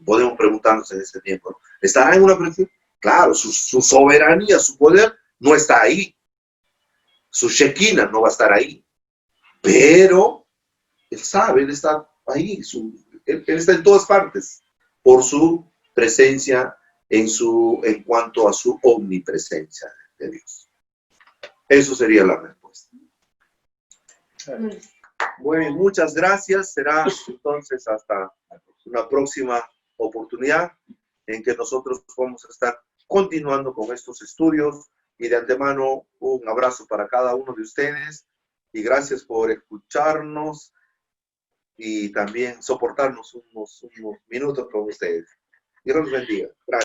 Podemos preguntarnos en este tiempo, ¿no? ¿Estará en una presencia? Claro, su soberanía, su poder no está ahí. Su Shekinah no va a estar ahí. Pero Él sabe, Él está ahí. Él está en todas partes por su presencia en cuanto a su omnipresencia de Dios. Eso sería la respuesta. Muy bien, muchas gracias. Será entonces hasta una próxima oportunidad en que nosotros vamos a estar continuando con estos estudios, y de antemano un abrazo para cada uno de ustedes y gracias por escucharnos y también soportarnos unos minutos con ustedes. Dios los bendiga. Gracias.